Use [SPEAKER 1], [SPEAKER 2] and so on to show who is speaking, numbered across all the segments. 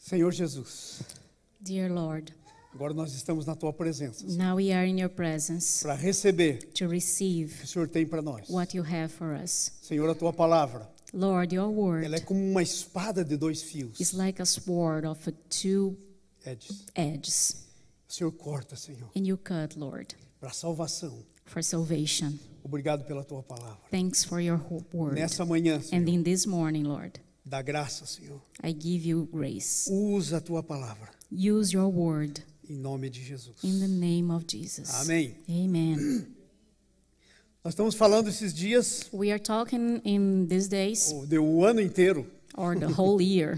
[SPEAKER 1] Senhor Jesus,
[SPEAKER 2] Dear Lord,
[SPEAKER 1] agora nós estamos na Tua presença,
[SPEAKER 2] now we are in your presence
[SPEAKER 1] para receber
[SPEAKER 2] to
[SPEAKER 1] o
[SPEAKER 2] receive
[SPEAKER 1] que o Senhor tem para nós.
[SPEAKER 2] what you have for us.
[SPEAKER 1] Senhor, a Tua palavra,
[SPEAKER 2] Lord, your word
[SPEAKER 1] ela é como uma espada de dois fios.
[SPEAKER 2] is like a sword of two
[SPEAKER 1] Edges.
[SPEAKER 2] edges,
[SPEAKER 1] O Senhor corta, Senhor,
[SPEAKER 2] and you cut, Lord,
[SPEAKER 1] para salvação.
[SPEAKER 2] for salvation.
[SPEAKER 1] Obrigado pela Tua palavra.
[SPEAKER 2] Thanks for your word.
[SPEAKER 1] Nessa manhã,
[SPEAKER 2] And
[SPEAKER 1] Senhor,
[SPEAKER 2] in this morning, Lord,
[SPEAKER 1] dá graça, Senhor.
[SPEAKER 2] I give you grace.
[SPEAKER 1] Usa a Tua palavra,
[SPEAKER 2] Use your word
[SPEAKER 1] em nome de Jesus.
[SPEAKER 2] in the name of Jesus.
[SPEAKER 1] Amém.
[SPEAKER 2] Amen.
[SPEAKER 1] Nós estamos falando esses dias,
[SPEAKER 2] We are talking in these days,
[SPEAKER 1] o ano inteiro,
[SPEAKER 2] or the whole year,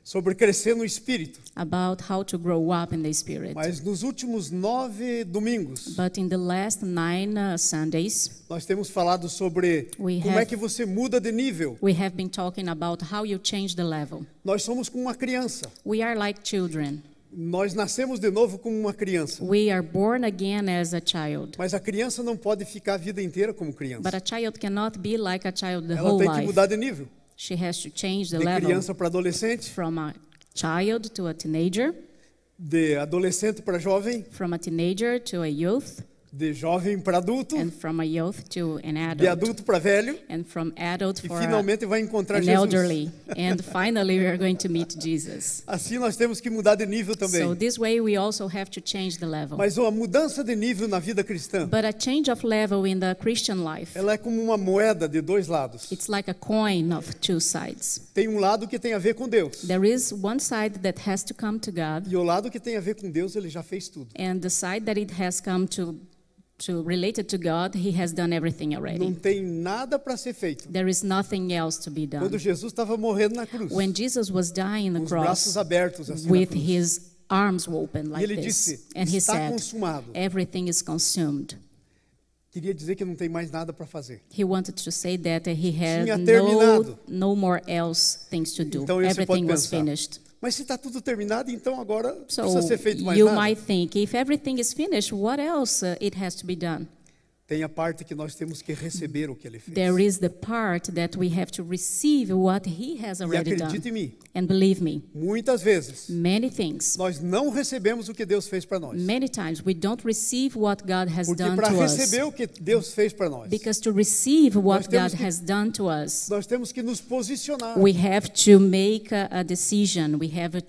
[SPEAKER 1] sobre crescer no Espírito.
[SPEAKER 2] about how to grow up in the Spirit.
[SPEAKER 1] Mas nos últimos 9 domingos,
[SPEAKER 2] But in the last 9 Sundays,
[SPEAKER 1] nós temos falado sobre
[SPEAKER 2] We
[SPEAKER 1] como é
[SPEAKER 2] have-
[SPEAKER 1] que você muda de nível.
[SPEAKER 2] we have been talking about how you change the level.
[SPEAKER 1] Nós somos como uma criança.
[SPEAKER 2] We are like children.
[SPEAKER 1] Nós nascemos de novo como uma criança.
[SPEAKER 2] We are born again as a child.
[SPEAKER 1] Mas a criança não pode ficar a vida inteira como criança.
[SPEAKER 2] But a child cannot be like a child the
[SPEAKER 1] Ela
[SPEAKER 2] whole
[SPEAKER 1] tem que
[SPEAKER 2] life.
[SPEAKER 1] mudar de nível.
[SPEAKER 2] She has to change the
[SPEAKER 1] De
[SPEAKER 2] level
[SPEAKER 1] criança para adolescente,
[SPEAKER 2] from a child to a teenager,
[SPEAKER 1] de adolescente para jovem,
[SPEAKER 2] from a teenager to a youth,
[SPEAKER 1] de jovem para adulto,
[SPEAKER 2] and from a youth to an
[SPEAKER 1] de
[SPEAKER 2] adult,
[SPEAKER 1] adulto para velho,
[SPEAKER 2] and from adult
[SPEAKER 1] e
[SPEAKER 2] for
[SPEAKER 1] finalmente vai encontrar
[SPEAKER 2] an
[SPEAKER 1] Jesus.
[SPEAKER 2] elderly. And finally, we are going to meet Jesus.
[SPEAKER 1] Assim nós temos que mudar de nível também.
[SPEAKER 2] So this way, we also have to change the level.
[SPEAKER 1] Mas a mudança de nível na vida cristã,
[SPEAKER 2] But a change of level in the Christian life,
[SPEAKER 1] ela é como uma moeda de dois lados.
[SPEAKER 2] it's like a coin of two sides.
[SPEAKER 1] Tem um lado que tem a ver com Deus.
[SPEAKER 2] There is one side that has to come to God,
[SPEAKER 1] E o lado que tem a ver com Deus, ele já fez tudo.
[SPEAKER 2] and the side that it has come to related to God, He has done everything
[SPEAKER 1] Não
[SPEAKER 2] already.
[SPEAKER 1] tem nada para ser feito.
[SPEAKER 2] There is nothing else to be
[SPEAKER 1] Quando
[SPEAKER 2] done.
[SPEAKER 1] Jesus estava morrendo na cruz,
[SPEAKER 2] When Jesus was dying on
[SPEAKER 1] com
[SPEAKER 2] the
[SPEAKER 1] os braços
[SPEAKER 2] cross
[SPEAKER 1] abertos assim na
[SPEAKER 2] with
[SPEAKER 1] cruz,
[SPEAKER 2] His arms open
[SPEAKER 1] e
[SPEAKER 2] like
[SPEAKER 1] ele
[SPEAKER 2] this,
[SPEAKER 1] disse,
[SPEAKER 2] and He
[SPEAKER 1] está
[SPEAKER 2] said,
[SPEAKER 1] consumado.
[SPEAKER 2] everything is consumed.
[SPEAKER 1] Queria dizer que não tem mais nada para fazer.
[SPEAKER 2] He wanted to say that he had
[SPEAKER 1] Tinha terminado.
[SPEAKER 2] no more else things to do.
[SPEAKER 1] Então, você pode
[SPEAKER 2] Everything was
[SPEAKER 1] pensar,
[SPEAKER 2] finished.
[SPEAKER 1] Mas se está tudo terminado, então agora não
[SPEAKER 2] So
[SPEAKER 1] precisa ser feito mais
[SPEAKER 2] you
[SPEAKER 1] nada.
[SPEAKER 2] might think, if everything is finished, what else it has to be done?
[SPEAKER 1] Tem a parte que nós temos que receber o que ele fez.
[SPEAKER 2] There is the part that we have to receive what He has
[SPEAKER 1] E
[SPEAKER 2] already
[SPEAKER 1] acredite
[SPEAKER 2] done.
[SPEAKER 1] em mim,
[SPEAKER 2] And believe me,
[SPEAKER 1] muitas vezes
[SPEAKER 2] many things,
[SPEAKER 1] nós não recebemos o que Deus fez para nós.
[SPEAKER 2] many times we don't receive what God has
[SPEAKER 1] Porque
[SPEAKER 2] done
[SPEAKER 1] para
[SPEAKER 2] to us.
[SPEAKER 1] receber o que Deus fez para nós,
[SPEAKER 2] Because to receive what
[SPEAKER 1] Nós temos
[SPEAKER 2] God
[SPEAKER 1] que-
[SPEAKER 2] has done to us,
[SPEAKER 1] nós temos que nos posicionar.
[SPEAKER 2] we have to make a decision. We have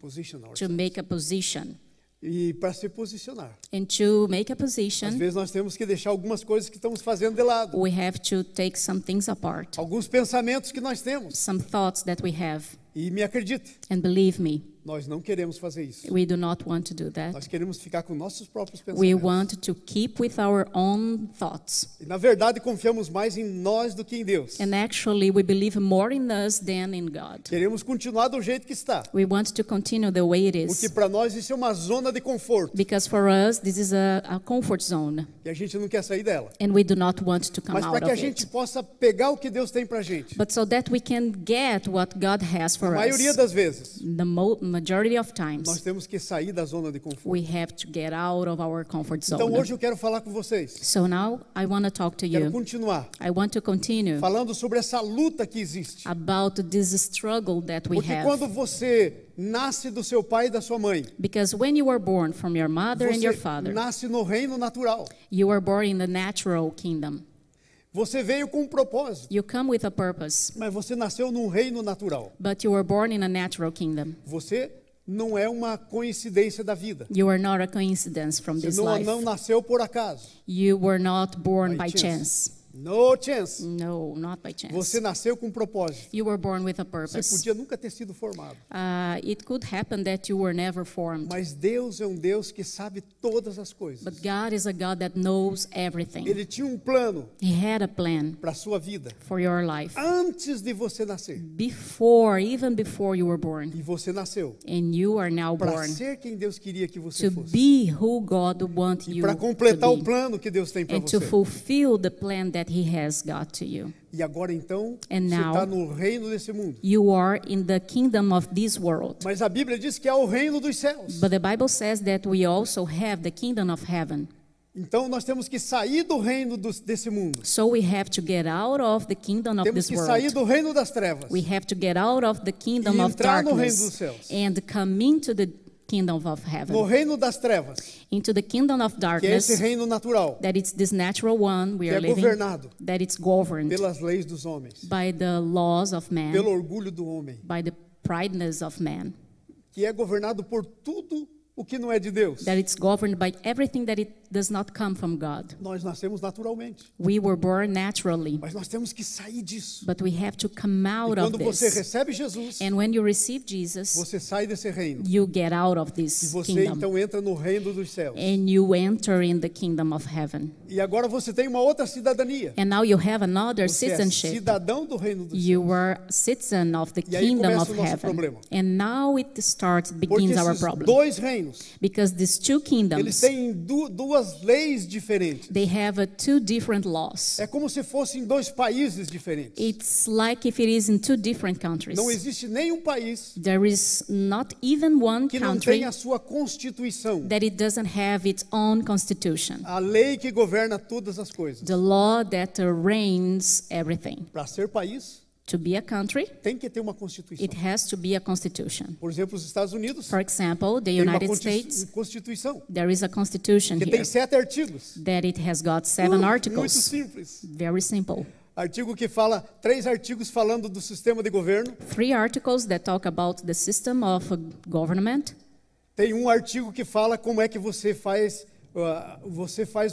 [SPEAKER 1] Position
[SPEAKER 2] to
[SPEAKER 1] ourselves.
[SPEAKER 2] make a position.
[SPEAKER 1] E para se posicionar,
[SPEAKER 2] And to make a
[SPEAKER 1] às
[SPEAKER 2] position,
[SPEAKER 1] vezes nós temos que deixar algumas coisas que estamos fazendo de lado.
[SPEAKER 2] we have to take some things apart,
[SPEAKER 1] Alguns pensamentos que nós temos.
[SPEAKER 2] some thoughts that we have.
[SPEAKER 1] E me acredite,
[SPEAKER 2] And believe me,
[SPEAKER 1] nós não queremos fazer isso.
[SPEAKER 2] we do not want to do that.
[SPEAKER 1] Nós queremos ficar com nossos próprios
[SPEAKER 2] We
[SPEAKER 1] pensamentos.
[SPEAKER 2] want to keep with our own thoughts.
[SPEAKER 1] E na verdade confiamos mais em nós do que em Deus.
[SPEAKER 2] And actually, we believe more in us than in God.
[SPEAKER 1] Queremos continuar do jeito que está.
[SPEAKER 2] We want to continue the way it
[SPEAKER 1] Porque
[SPEAKER 2] is.
[SPEAKER 1] para nós isso é uma zona de conforto.
[SPEAKER 2] Because for us, this is a comfort zone.
[SPEAKER 1] E a gente não quer sair dela.
[SPEAKER 2] And we do not want to come
[SPEAKER 1] Mas
[SPEAKER 2] out
[SPEAKER 1] para que a
[SPEAKER 2] of
[SPEAKER 1] gente
[SPEAKER 2] it.
[SPEAKER 1] possa pegar o que Deus tem para a gente.
[SPEAKER 2] But so that we can get what God has
[SPEAKER 1] A
[SPEAKER 2] for
[SPEAKER 1] maioria
[SPEAKER 2] us,
[SPEAKER 1] das vezes,
[SPEAKER 2] the majority of
[SPEAKER 1] nós
[SPEAKER 2] times,
[SPEAKER 1] temos que sair da zona de conforto.
[SPEAKER 2] we have to get out of our comfort
[SPEAKER 1] Então
[SPEAKER 2] zone.
[SPEAKER 1] hoje eu quero falar com vocês.
[SPEAKER 2] So now I want to talk to
[SPEAKER 1] Quero
[SPEAKER 2] you.
[SPEAKER 1] continuar
[SPEAKER 2] I want to continue
[SPEAKER 1] falando sobre essa luta que existe.
[SPEAKER 2] about this struggle that we
[SPEAKER 1] Porque quando
[SPEAKER 2] have.
[SPEAKER 1] você nasce do seu pai e da sua mãe,
[SPEAKER 2] Because when you were born from your mother and your
[SPEAKER 1] você
[SPEAKER 2] father,
[SPEAKER 1] nasce no reino natural.
[SPEAKER 2] you were born in the natural kingdom.
[SPEAKER 1] Você veio com um propósito,
[SPEAKER 2] You come with a purpose,
[SPEAKER 1] mas você nasceu num reino natural.
[SPEAKER 2] but you were born in a natural kingdom.
[SPEAKER 1] Você não é uma coincidência da vida.
[SPEAKER 2] You are not a coincidence from
[SPEAKER 1] Você
[SPEAKER 2] this
[SPEAKER 1] não
[SPEAKER 2] life.
[SPEAKER 1] nasceu por acaso.
[SPEAKER 2] You were not born
[SPEAKER 1] By
[SPEAKER 2] by
[SPEAKER 1] chance.
[SPEAKER 2] chance.
[SPEAKER 1] No chance.
[SPEAKER 2] No, not by chance.
[SPEAKER 1] Você nasceu com um propósito.
[SPEAKER 2] You were born with a
[SPEAKER 1] Você
[SPEAKER 2] purpose.
[SPEAKER 1] podia nunca ter sido formado.
[SPEAKER 2] It could happen that you were never formed.
[SPEAKER 1] Mas Deus é um Deus que sabe todas as coisas.
[SPEAKER 2] But God is a God that knows everything.
[SPEAKER 1] Ele tinha um plano
[SPEAKER 2] He had a plan
[SPEAKER 1] para a sua vida
[SPEAKER 2] for your life
[SPEAKER 1] antes de você nascer.
[SPEAKER 2] even before you were born.
[SPEAKER 1] E você nasceu
[SPEAKER 2] And you are now
[SPEAKER 1] para
[SPEAKER 2] born
[SPEAKER 1] ser quem Deus queria que você
[SPEAKER 2] to
[SPEAKER 1] fosse.
[SPEAKER 2] be who God wants
[SPEAKER 1] E
[SPEAKER 2] you
[SPEAKER 1] para
[SPEAKER 2] to
[SPEAKER 1] completar o
[SPEAKER 2] be.
[SPEAKER 1] plano que Deus tem para
[SPEAKER 2] And to
[SPEAKER 1] você.
[SPEAKER 2] fulfill the plan that He has got to you.
[SPEAKER 1] E agora então,
[SPEAKER 2] And
[SPEAKER 1] você
[SPEAKER 2] now-
[SPEAKER 1] está no reino desse mundo.
[SPEAKER 2] You are in the kingdom of this world.
[SPEAKER 1] Mas a Bíblia diz que há o reino dos céus.
[SPEAKER 2] But the Bible says that we also have the kingdom of heaven.
[SPEAKER 1] Então nós temos que sair do reino desse mundo.
[SPEAKER 2] So we have to get out of the kingdom of
[SPEAKER 1] Temos
[SPEAKER 2] this
[SPEAKER 1] que sair
[SPEAKER 2] world.
[SPEAKER 1] do reino das trevas.
[SPEAKER 2] We have to get out of the kingdom
[SPEAKER 1] E
[SPEAKER 2] of
[SPEAKER 1] entrar no reino dos
[SPEAKER 2] darkness
[SPEAKER 1] céus.
[SPEAKER 2] and come into the kingdom of
[SPEAKER 1] No
[SPEAKER 2] heaven,
[SPEAKER 1] reino das trevas,
[SPEAKER 2] into the kingdom of
[SPEAKER 1] que é esse
[SPEAKER 2] darkness,
[SPEAKER 1] reino natural,
[SPEAKER 2] that it's this natural one we
[SPEAKER 1] que
[SPEAKER 2] are
[SPEAKER 1] é
[SPEAKER 2] living,
[SPEAKER 1] governado
[SPEAKER 2] that it's governed
[SPEAKER 1] pelas leis dos homens,
[SPEAKER 2] by the laws of man,
[SPEAKER 1] pelo orgulho do homem,
[SPEAKER 2] by the prideness of man,
[SPEAKER 1] que é governado por tudo o que não é de Deus.
[SPEAKER 2] that it's governed by everything that it does not come from God.
[SPEAKER 1] Nós nascemos naturalmente,
[SPEAKER 2] We were born naturally,
[SPEAKER 1] mas nós temos que sair disso.
[SPEAKER 2] but we have to come
[SPEAKER 1] E
[SPEAKER 2] out of
[SPEAKER 1] quando você
[SPEAKER 2] this.
[SPEAKER 1] recebe Jesus,
[SPEAKER 2] And when you receive Jesus,
[SPEAKER 1] você sai desse reino.
[SPEAKER 2] you get out of
[SPEAKER 1] E
[SPEAKER 2] this
[SPEAKER 1] você
[SPEAKER 2] kingdom
[SPEAKER 1] então entra no reino dos céus.
[SPEAKER 2] and you enter in the kingdom of heaven.
[SPEAKER 1] E agora você tem uma outra cidadania.
[SPEAKER 2] And now you have another
[SPEAKER 1] Você é
[SPEAKER 2] citizenship.
[SPEAKER 1] cidadão do reino dos céus.
[SPEAKER 2] You were citizen of the
[SPEAKER 1] E aí
[SPEAKER 2] kingdom
[SPEAKER 1] começa
[SPEAKER 2] of
[SPEAKER 1] o nosso
[SPEAKER 2] heaven.
[SPEAKER 1] problema.
[SPEAKER 2] And now it starts,
[SPEAKER 1] Porque
[SPEAKER 2] begins our
[SPEAKER 1] esses
[SPEAKER 2] problem.
[SPEAKER 1] dois reinos,
[SPEAKER 2] Because these two
[SPEAKER 1] eles
[SPEAKER 2] kingdoms,
[SPEAKER 1] têm duas leis diferentes.
[SPEAKER 2] they have two different laws.
[SPEAKER 1] É como se fossem dois países diferentes.
[SPEAKER 2] It's like if it is in two different countries.
[SPEAKER 1] Não existe nenhum país
[SPEAKER 2] There is not even one
[SPEAKER 1] que não
[SPEAKER 2] country
[SPEAKER 1] tenha a sua constituição,
[SPEAKER 2] that it doesn't have its own constitution.
[SPEAKER 1] a lei que governa todas as coisas.
[SPEAKER 2] The law that reigns everything.
[SPEAKER 1] Para ser país,
[SPEAKER 2] To be a country,
[SPEAKER 1] tem que ter uma constituição.
[SPEAKER 2] it has to be a constitution.
[SPEAKER 1] Por exemplo, os Estados Unidos
[SPEAKER 2] For example, the
[SPEAKER 1] tem uma
[SPEAKER 2] United States,
[SPEAKER 1] constituição
[SPEAKER 2] there is a constitution
[SPEAKER 1] que
[SPEAKER 2] here
[SPEAKER 1] tem 7 artigos.
[SPEAKER 2] that it has got 7
[SPEAKER 1] Muito
[SPEAKER 2] articles.
[SPEAKER 1] simples.
[SPEAKER 2] Very simple.
[SPEAKER 1] Artigo que fala, 3 artigos falando do sistema de governo.
[SPEAKER 2] 3 articles that talk about the system of government.
[SPEAKER 1] Tem um artigo que fala como é que você faz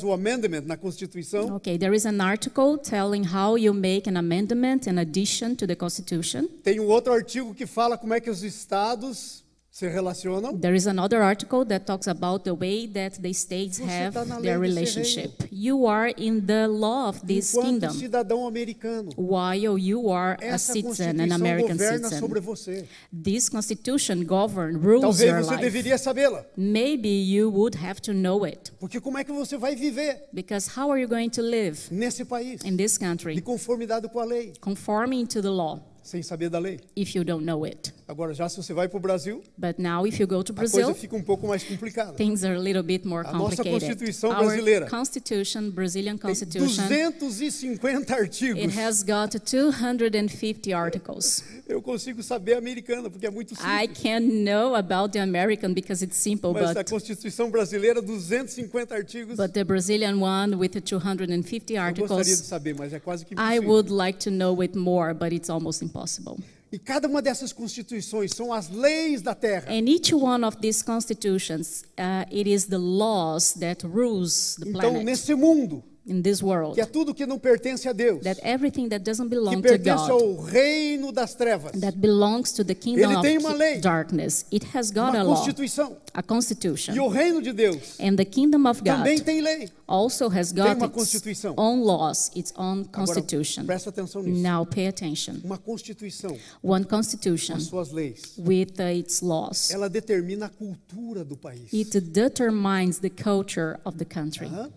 [SPEAKER 1] o amendment na Constituição.
[SPEAKER 2] Okay, there is an article telling how you make an amendment in addition to the Constitution.
[SPEAKER 1] Tem um outro artigo que fala como é que os estados se relacionam.
[SPEAKER 2] There is another article that talks about the way that the states
[SPEAKER 1] Você
[SPEAKER 2] have
[SPEAKER 1] tá na lei
[SPEAKER 2] their
[SPEAKER 1] desse
[SPEAKER 2] relationship. You are in the law of this
[SPEAKER 1] Enquanto
[SPEAKER 2] kingdom,
[SPEAKER 1] cidadão americano,
[SPEAKER 2] while you are a
[SPEAKER 1] essa
[SPEAKER 2] citizen, an
[SPEAKER 1] Constituição
[SPEAKER 2] American
[SPEAKER 1] governa sobre
[SPEAKER 2] citizen.
[SPEAKER 1] você.
[SPEAKER 2] This constitution rules
[SPEAKER 1] Talvez
[SPEAKER 2] your
[SPEAKER 1] você
[SPEAKER 2] life.
[SPEAKER 1] deveria sabê-la,
[SPEAKER 2] Maybe you would have to know it,
[SPEAKER 1] porque como é que você vai viver
[SPEAKER 2] because how are you going to live
[SPEAKER 1] nesse país
[SPEAKER 2] in this
[SPEAKER 1] de
[SPEAKER 2] country
[SPEAKER 1] conformidade com a lei,
[SPEAKER 2] conforming to the law
[SPEAKER 1] sem saber da lei?
[SPEAKER 2] if you don't know it?
[SPEAKER 1] Agora, já se você vai para o Brasil,
[SPEAKER 2] But now if you go to
[SPEAKER 1] a
[SPEAKER 2] Brazil,
[SPEAKER 1] coisa fica um pouco mais complicada.
[SPEAKER 2] things are a little bit more
[SPEAKER 1] A nossa
[SPEAKER 2] complicated.
[SPEAKER 1] Constituição
[SPEAKER 2] Our
[SPEAKER 1] brasileira
[SPEAKER 2] constitution, Brazilian
[SPEAKER 1] Tem
[SPEAKER 2] constitution,
[SPEAKER 1] 250 artigos.
[SPEAKER 2] it has got 250 articles.
[SPEAKER 1] Eu consigo saber a americana, porque é muito
[SPEAKER 2] I
[SPEAKER 1] simples.
[SPEAKER 2] can know about the American because it's simple,
[SPEAKER 1] Mas a
[SPEAKER 2] but
[SPEAKER 1] Constituição brasileira, 250 artigos.
[SPEAKER 2] the Brazilian one with the 250
[SPEAKER 1] Eu gostaria de
[SPEAKER 2] articles,
[SPEAKER 1] saber, mas é quase que
[SPEAKER 2] I
[SPEAKER 1] impossível.
[SPEAKER 2] would like to know it more, but it's almost impossible.
[SPEAKER 1] E cada uma dessas constituições são as leis da terra.
[SPEAKER 2] And each one of these constitutions, it is the laws that rules the
[SPEAKER 1] Então,
[SPEAKER 2] planet
[SPEAKER 1] nesse mundo,
[SPEAKER 2] in this world.
[SPEAKER 1] que é tudo que não pertence a Deus,
[SPEAKER 2] That everything that doesn't
[SPEAKER 1] que
[SPEAKER 2] belong to
[SPEAKER 1] pertence
[SPEAKER 2] God,
[SPEAKER 1] ao reino das trevas,
[SPEAKER 2] that belongs to the kingdom
[SPEAKER 1] Ele
[SPEAKER 2] of
[SPEAKER 1] tem uma lei,
[SPEAKER 2] darkness, it has got
[SPEAKER 1] uma
[SPEAKER 2] a law,
[SPEAKER 1] constituição.
[SPEAKER 2] a constitution.
[SPEAKER 1] E o reino de Deus
[SPEAKER 2] And the kingdom of
[SPEAKER 1] também
[SPEAKER 2] God
[SPEAKER 1] tem lei.
[SPEAKER 2] also has
[SPEAKER 1] Tem
[SPEAKER 2] got
[SPEAKER 1] uma
[SPEAKER 2] its
[SPEAKER 1] constituição.
[SPEAKER 2] own laws, its own
[SPEAKER 1] Agora,
[SPEAKER 2] constitution.
[SPEAKER 1] presta atenção nisso.
[SPEAKER 2] Now pay attention.
[SPEAKER 1] Uma constituição,
[SPEAKER 2] One
[SPEAKER 1] com
[SPEAKER 2] constitution
[SPEAKER 1] as suas leis,
[SPEAKER 2] with its laws.
[SPEAKER 1] ela determina a cultura do país.
[SPEAKER 2] It determines the culture of the country.
[SPEAKER 1] Aham.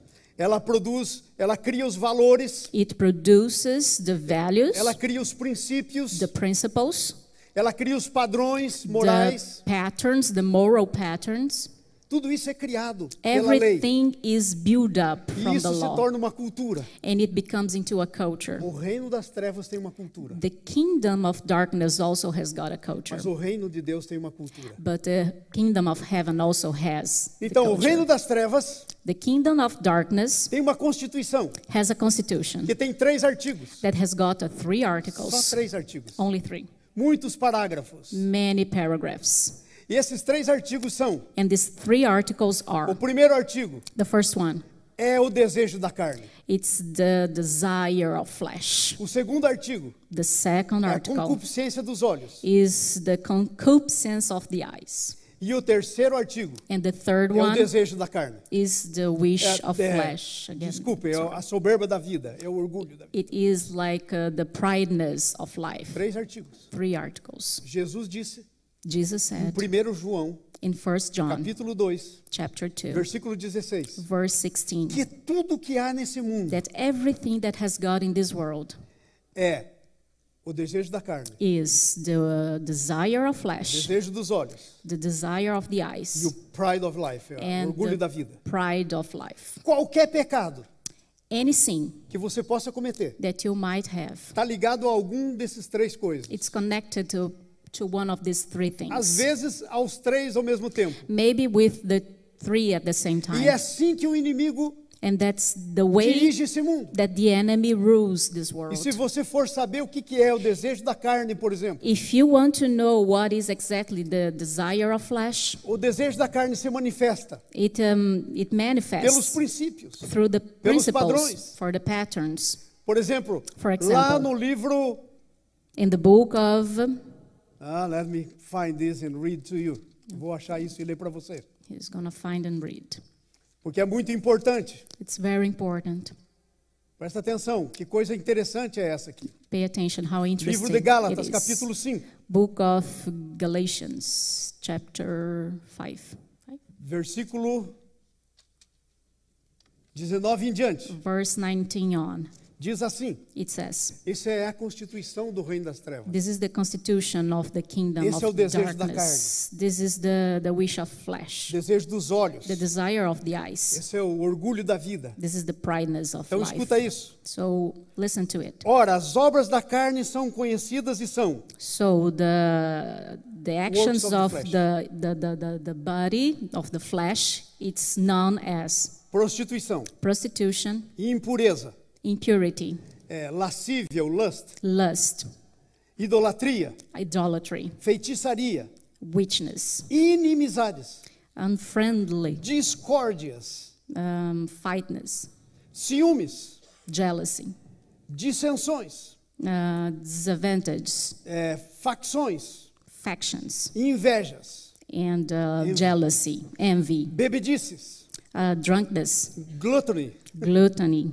[SPEAKER 1] Ela cria os valores,
[SPEAKER 2] It produces the values,
[SPEAKER 1] ela cria os princípios,
[SPEAKER 2] the principles,
[SPEAKER 1] ela cria os padrões
[SPEAKER 2] the
[SPEAKER 1] morais.
[SPEAKER 2] patterns, the moral patterns.
[SPEAKER 1] Tudo isso é criado pela lei.
[SPEAKER 2] Everything is built up
[SPEAKER 1] E
[SPEAKER 2] from the
[SPEAKER 1] isso se
[SPEAKER 2] law,
[SPEAKER 1] torna uma cultura.
[SPEAKER 2] and it becomes into a culture.
[SPEAKER 1] O reino das trevas tem uma cultura,
[SPEAKER 2] The kingdom of darkness also has got a culture,
[SPEAKER 1] mas o reino de Deus tem uma cultura.
[SPEAKER 2] but the kingdom of heaven also has the
[SPEAKER 1] Então, o
[SPEAKER 2] culture.
[SPEAKER 1] reino das trevas
[SPEAKER 2] The kingdom of darkness
[SPEAKER 1] tem uma constituição
[SPEAKER 2] has a constitution
[SPEAKER 1] que tem 3 artigos.
[SPEAKER 2] that has got 3
[SPEAKER 1] Só
[SPEAKER 2] articles,
[SPEAKER 1] 3 artigos.
[SPEAKER 2] only 3,
[SPEAKER 1] Muitos parágrafos.
[SPEAKER 2] many paragraphs.
[SPEAKER 1] E esses 3 artigos são:
[SPEAKER 2] And these 3 articles
[SPEAKER 1] o
[SPEAKER 2] are,
[SPEAKER 1] primeiro artigo
[SPEAKER 2] the first one,
[SPEAKER 1] é o desejo da carne.
[SPEAKER 2] it's the desire of flesh.
[SPEAKER 1] O segundo artigo
[SPEAKER 2] The second
[SPEAKER 1] é a
[SPEAKER 2] article
[SPEAKER 1] concupiscência dos olhos.
[SPEAKER 2] is the concupiscence of the eyes.
[SPEAKER 1] E o terceiro artigo
[SPEAKER 2] And the third
[SPEAKER 1] é o
[SPEAKER 2] one
[SPEAKER 1] desejo da carne.
[SPEAKER 2] is the wish of flesh. Again,
[SPEAKER 1] Desculpe, é a soberba da vida, é o orgulho da vida.
[SPEAKER 2] it is like the prideness of life.
[SPEAKER 1] 3 artigos.
[SPEAKER 2] 3 articles.
[SPEAKER 1] Jesus disse
[SPEAKER 2] Jesus
[SPEAKER 1] em
[SPEAKER 2] said
[SPEAKER 1] 1 João,
[SPEAKER 2] in 1 John
[SPEAKER 1] capítulo 2,
[SPEAKER 2] chapter 2,
[SPEAKER 1] versículo 16,
[SPEAKER 2] verse 16,
[SPEAKER 1] que tudo que há nesse mundo
[SPEAKER 2] that everything that has God in this world
[SPEAKER 1] é O desejo da carne,
[SPEAKER 2] is the desire of
[SPEAKER 1] o
[SPEAKER 2] flesh,
[SPEAKER 1] desejo dos olhos
[SPEAKER 2] the desire of the
[SPEAKER 1] e o
[SPEAKER 2] eyes,
[SPEAKER 1] pride of life, o
[SPEAKER 2] and
[SPEAKER 1] orgulho da
[SPEAKER 2] the
[SPEAKER 1] vida.
[SPEAKER 2] pride of life.
[SPEAKER 1] Qualquer pecado
[SPEAKER 2] Any sin
[SPEAKER 1] que você possa cometer
[SPEAKER 2] that you might have,
[SPEAKER 1] está ligado a algum desses três coisas.
[SPEAKER 2] it's connected to one of these three
[SPEAKER 1] Às
[SPEAKER 2] things.
[SPEAKER 1] vezes, aos três ao mesmo tempo.
[SPEAKER 2] Maybe with the three at the same
[SPEAKER 1] E
[SPEAKER 2] time.
[SPEAKER 1] é assim que o inimigo
[SPEAKER 2] And that's the way
[SPEAKER 1] dirige esse mundo.
[SPEAKER 2] that the enemy rules this
[SPEAKER 1] E
[SPEAKER 2] world.
[SPEAKER 1] se você for saber o que é o desejo da carne, por exemplo,
[SPEAKER 2] If you want to know what is exactly the desire of flesh,
[SPEAKER 1] o desejo da carne se manifesta
[SPEAKER 2] it
[SPEAKER 1] pelos
[SPEAKER 2] manifests
[SPEAKER 1] princípios.
[SPEAKER 2] through the
[SPEAKER 1] pelos
[SPEAKER 2] principles,
[SPEAKER 1] padrões.
[SPEAKER 2] for the patterns.
[SPEAKER 1] Por exemplo,
[SPEAKER 2] For
[SPEAKER 1] lá
[SPEAKER 2] example.
[SPEAKER 1] no livro...
[SPEAKER 2] In the book of,
[SPEAKER 1] let me find this and read to you. Vou achar isso e ler para você.
[SPEAKER 2] he's going to find and read.
[SPEAKER 1] Porque é muito importante.
[SPEAKER 2] It's very important.
[SPEAKER 1] Presta atenção, que coisa interessante é essa aqui.
[SPEAKER 2] Pay attention how interesting
[SPEAKER 1] Livro de Gálatas,
[SPEAKER 2] it is.
[SPEAKER 1] capítulo 5,
[SPEAKER 2] Book of Galatians, chapter 5.
[SPEAKER 1] versículo 19 em diante.
[SPEAKER 2] Verse 19 on.
[SPEAKER 1] Diz assim:
[SPEAKER 2] It says,
[SPEAKER 1] essa é a constituição do reino das trevas.
[SPEAKER 2] this is the constitution of the kingdom
[SPEAKER 1] Esse é o
[SPEAKER 2] of
[SPEAKER 1] desejo da
[SPEAKER 2] darkness. This is the wish of flesh,
[SPEAKER 1] Desejo dos olhos.
[SPEAKER 2] the desire of the eyes.
[SPEAKER 1] Esse é o orgulho da vida.
[SPEAKER 2] This is the prideness of
[SPEAKER 1] Então
[SPEAKER 2] life.
[SPEAKER 1] escuta isso.
[SPEAKER 2] So listen to it.
[SPEAKER 1] Ora, as obras da carne são conhecidas e são
[SPEAKER 2] So the actions
[SPEAKER 1] of the
[SPEAKER 2] of
[SPEAKER 1] flesh.
[SPEAKER 2] the body of the flesh, it's known as
[SPEAKER 1] prostituição,
[SPEAKER 2] prostitution,
[SPEAKER 1] impureza,
[SPEAKER 2] impurity,
[SPEAKER 1] lascívia, lust,
[SPEAKER 2] lust,
[SPEAKER 1] idolatria,
[SPEAKER 2] idolatry,
[SPEAKER 1] feitiçaria,
[SPEAKER 2] witchness,
[SPEAKER 1] inimizades,
[SPEAKER 2] unfriendly,
[SPEAKER 1] discórdias,
[SPEAKER 2] fightness,
[SPEAKER 1] ciúmes,
[SPEAKER 2] jealousy,
[SPEAKER 1] dissensões,
[SPEAKER 2] disadvantages,
[SPEAKER 1] facções,
[SPEAKER 2] factions,
[SPEAKER 1] invejas,
[SPEAKER 2] and jealousy, envy,
[SPEAKER 1] bebedices,
[SPEAKER 2] drunkenness,
[SPEAKER 1] gluttony,
[SPEAKER 2] gluttony,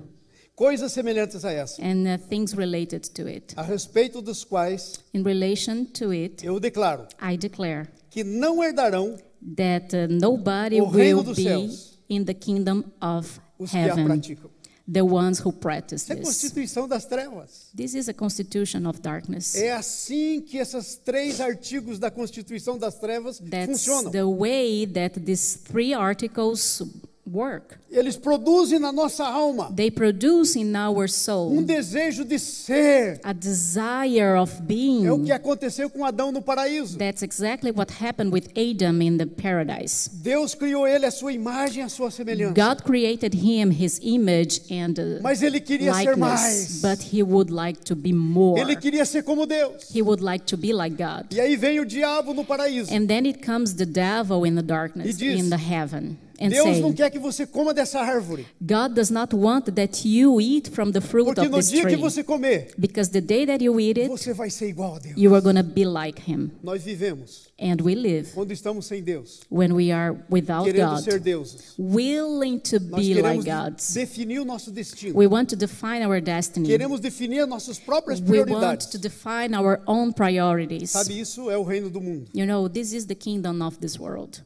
[SPEAKER 1] coisas semelhantes a essa,
[SPEAKER 2] and things related to it.
[SPEAKER 1] a respeito dos quais
[SPEAKER 2] In relation to it,
[SPEAKER 1] eu declaro
[SPEAKER 2] I declare
[SPEAKER 1] que não herdarão
[SPEAKER 2] that nobody
[SPEAKER 1] O reino
[SPEAKER 2] will
[SPEAKER 1] dos
[SPEAKER 2] be
[SPEAKER 1] céus.
[SPEAKER 2] in the kingdom of
[SPEAKER 1] os que a
[SPEAKER 2] heaven,
[SPEAKER 1] praticam.
[SPEAKER 2] the ones who practice
[SPEAKER 1] Isso é a
[SPEAKER 2] this.
[SPEAKER 1] constituição das trevas.
[SPEAKER 2] This is a constitution of darkness.
[SPEAKER 1] É assim que esses três artigos da constituição das trevas
[SPEAKER 2] That's
[SPEAKER 1] funcionam.
[SPEAKER 2] the way that these three articles work.
[SPEAKER 1] Eles produzem na nossa alma
[SPEAKER 2] They produce in our soul
[SPEAKER 1] desejo de ser.
[SPEAKER 2] a desire of
[SPEAKER 1] É o
[SPEAKER 2] being.
[SPEAKER 1] que aconteceu com Adão no paraíso.
[SPEAKER 2] That's exactly what happened with Adam in the paradise.
[SPEAKER 1] Deus criou ele à sua imagem, à sua semelhança.
[SPEAKER 2] God created him, his image and
[SPEAKER 1] Mas ele queria ser
[SPEAKER 2] likeness,
[SPEAKER 1] mais.
[SPEAKER 2] but he would like to be more.
[SPEAKER 1] Ele queria ser como Deus.
[SPEAKER 2] He would like to be like God.
[SPEAKER 1] E aí vem o diabo no paraíso.
[SPEAKER 2] And then it comes the devil in the darkness,
[SPEAKER 1] E diz,
[SPEAKER 2] in the heaven, and
[SPEAKER 1] Deus não
[SPEAKER 2] say,
[SPEAKER 1] quer que você coma dessa árvore.
[SPEAKER 2] God does not want that you eat from the fruit
[SPEAKER 1] Porque
[SPEAKER 2] of
[SPEAKER 1] no
[SPEAKER 2] this
[SPEAKER 1] dia que
[SPEAKER 2] tree,
[SPEAKER 1] você comer,
[SPEAKER 2] because the day that you eat it,
[SPEAKER 1] você vai ser igual a Deus.
[SPEAKER 2] you are going to be like him.
[SPEAKER 1] Nós vivemos
[SPEAKER 2] And we live
[SPEAKER 1] quando estamos sem Deus,
[SPEAKER 2] when we are without
[SPEAKER 1] querendo ser
[SPEAKER 2] God,
[SPEAKER 1] deuses.
[SPEAKER 2] willing to
[SPEAKER 1] Nós
[SPEAKER 2] be like
[SPEAKER 1] queremos
[SPEAKER 2] gods.
[SPEAKER 1] definir o nosso destino.
[SPEAKER 2] We want to define our destiny.
[SPEAKER 1] Queremos definir nossas próprias
[SPEAKER 2] We want
[SPEAKER 1] prioridades.
[SPEAKER 2] to define our own priorities.
[SPEAKER 1] Sabe, isso é o reino do mundo.
[SPEAKER 2] You know, this is the kingdom of this world.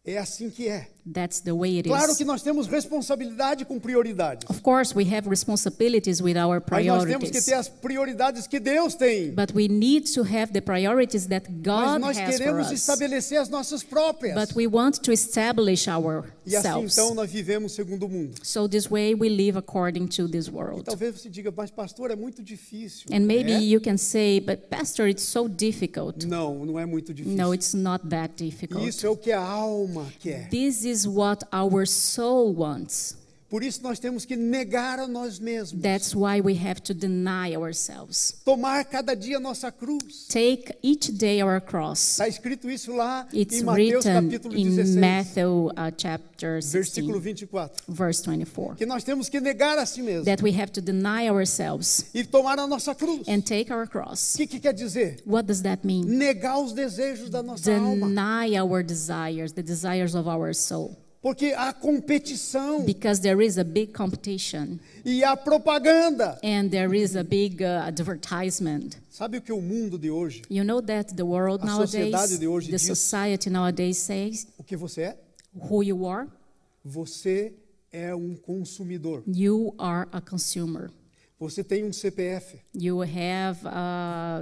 [SPEAKER 1] É assim que é.
[SPEAKER 2] That's the way it
[SPEAKER 1] Claro
[SPEAKER 2] is.
[SPEAKER 1] que nós temos responsabilidade com prioridades.
[SPEAKER 2] Of course, we have responsibilities with our
[SPEAKER 1] Mas nós temos que
[SPEAKER 2] priorities.
[SPEAKER 1] ter as prioridades que Deus tem.
[SPEAKER 2] But we need to have the priorities that
[SPEAKER 1] Mas
[SPEAKER 2] God
[SPEAKER 1] nós
[SPEAKER 2] has for
[SPEAKER 1] queremos
[SPEAKER 2] us.
[SPEAKER 1] estabelecer as nossas próprias.
[SPEAKER 2] But we want to establish
[SPEAKER 1] E assim
[SPEAKER 2] ourselves.
[SPEAKER 1] então nós vivemos segundo o mundo.
[SPEAKER 2] So this way we live according to this
[SPEAKER 1] E
[SPEAKER 2] world.
[SPEAKER 1] talvez você diga, mas pastor, é muito difícil.
[SPEAKER 2] And maybe
[SPEAKER 1] É?
[SPEAKER 2] you can say, but Pastor, it's so difficult.
[SPEAKER 1] Não, não é muito difícil.
[SPEAKER 2] No, it's not that difficult.
[SPEAKER 1] Isso é o que a alma quer.
[SPEAKER 2] This is what our soul wants.
[SPEAKER 1] Por isso nós temos que negar a nós mesmos.
[SPEAKER 2] That's why we have to deny ourselves.
[SPEAKER 1] Tomar cada dia a nossa cruz.
[SPEAKER 2] Take each day our cross.
[SPEAKER 1] Está escrito isso lá
[SPEAKER 2] It's
[SPEAKER 1] em Mateus
[SPEAKER 2] written
[SPEAKER 1] capítulo
[SPEAKER 2] in
[SPEAKER 1] 16,
[SPEAKER 2] Matthew chapter
[SPEAKER 1] versículo
[SPEAKER 2] 16,
[SPEAKER 1] 24.
[SPEAKER 2] verse 24.
[SPEAKER 1] Que nós temos que negar a si mesmos
[SPEAKER 2] That we have to deny ourselves
[SPEAKER 1] e tomar a nossa cruz.
[SPEAKER 2] and take our cross.
[SPEAKER 1] O que quer dizer?
[SPEAKER 2] What does that mean?
[SPEAKER 1] Negar os desejos da nossa alma.
[SPEAKER 2] Deny our desires, the desires of our soul.
[SPEAKER 1] Porque há competição
[SPEAKER 2] Because there is a big competition
[SPEAKER 1] e há propaganda.
[SPEAKER 2] and there is a big advertisement.
[SPEAKER 1] Sabe o que o mundo de hoje,
[SPEAKER 2] You know that the world
[SPEAKER 1] A sociedade
[SPEAKER 2] nowadays,
[SPEAKER 1] de hoje
[SPEAKER 2] the
[SPEAKER 1] diz-
[SPEAKER 2] society nowadays says
[SPEAKER 1] o que você é?
[SPEAKER 2] who you are.
[SPEAKER 1] Você é um consumidor.
[SPEAKER 2] You are a consumer.
[SPEAKER 1] Você tem um CPF,
[SPEAKER 2] You have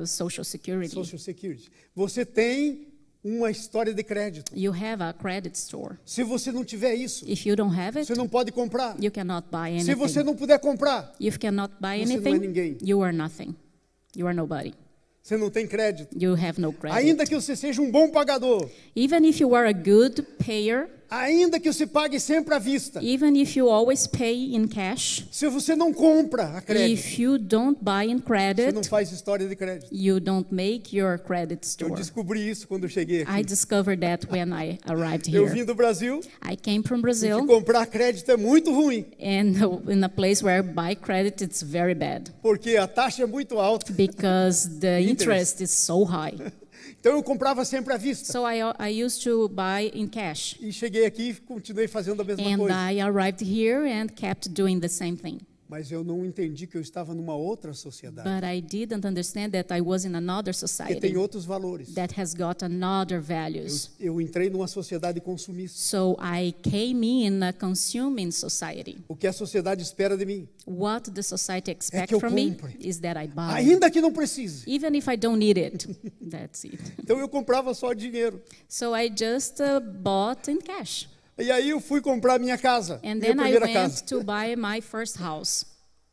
[SPEAKER 2] Social Security.
[SPEAKER 1] Social Security. Você tem uma história de crédito.
[SPEAKER 2] You have a credit store.
[SPEAKER 1] Se você não tiver isso,
[SPEAKER 2] If you don't have it,
[SPEAKER 1] você não pode comprar.
[SPEAKER 2] you cannot buy
[SPEAKER 1] Se você
[SPEAKER 2] anything.
[SPEAKER 1] não puder comprar,
[SPEAKER 2] If you cannot buy
[SPEAKER 1] você não é
[SPEAKER 2] anything,
[SPEAKER 1] ninguém.
[SPEAKER 2] you are nothing. You are nobody.
[SPEAKER 1] Você não tem crédito.
[SPEAKER 2] You have no credit.
[SPEAKER 1] Ainda que você seja um bom pagador,
[SPEAKER 2] Even if you are a good payer,
[SPEAKER 1] ainda que você pague sempre à vista,
[SPEAKER 2] even if you always pay in cash,
[SPEAKER 1] se você não compra a crédito,
[SPEAKER 2] if you don't buy in
[SPEAKER 1] você
[SPEAKER 2] credit,
[SPEAKER 1] não faz história de crédito.
[SPEAKER 2] you don't make your credit
[SPEAKER 1] Eu
[SPEAKER 2] store.
[SPEAKER 1] descobri isso quando eu cheguei
[SPEAKER 2] I
[SPEAKER 1] aqui.
[SPEAKER 2] discovered that when I arrived
[SPEAKER 1] Eu
[SPEAKER 2] here.
[SPEAKER 1] vim do Brasil,
[SPEAKER 2] I came from
[SPEAKER 1] e
[SPEAKER 2] Brazil,
[SPEAKER 1] comprar crédito é muito ruim,
[SPEAKER 2] and in a place where buy credit, it's very bad
[SPEAKER 1] porque a taxa é muito alta.
[SPEAKER 2] because the
[SPEAKER 1] Interest.
[SPEAKER 2] interest is so high.
[SPEAKER 1] Então eu comprava sempre à vista.
[SPEAKER 2] So I used to buy in cash.
[SPEAKER 1] E cheguei aqui e continuei fazendo a mesma
[SPEAKER 2] And
[SPEAKER 1] coisa.
[SPEAKER 2] I arrived here and kept doing the same thing.
[SPEAKER 1] Mas eu não entendi que eu estava numa outra sociedade,
[SPEAKER 2] But I didn't understand that I was in another
[SPEAKER 1] que tem
[SPEAKER 2] society
[SPEAKER 1] outros valores.
[SPEAKER 2] that has got another values.
[SPEAKER 1] Eu entrei numa sociedade consumista.
[SPEAKER 2] So I came in a consuming society.
[SPEAKER 1] O que a sociedade espera de mim,
[SPEAKER 2] What the society
[SPEAKER 1] que
[SPEAKER 2] expects
[SPEAKER 1] eu
[SPEAKER 2] from me
[SPEAKER 1] compre.
[SPEAKER 2] is that I buy.
[SPEAKER 1] ainda que não precise.
[SPEAKER 2] Even if I don't need it. That's it.
[SPEAKER 1] Então eu comprava só dinheiro.
[SPEAKER 2] So I just bought in cash.
[SPEAKER 1] E aí eu fui comprar minha casa,
[SPEAKER 2] And
[SPEAKER 1] minha
[SPEAKER 2] then I
[SPEAKER 1] primeira
[SPEAKER 2] went
[SPEAKER 1] casa.
[SPEAKER 2] to buy my first house.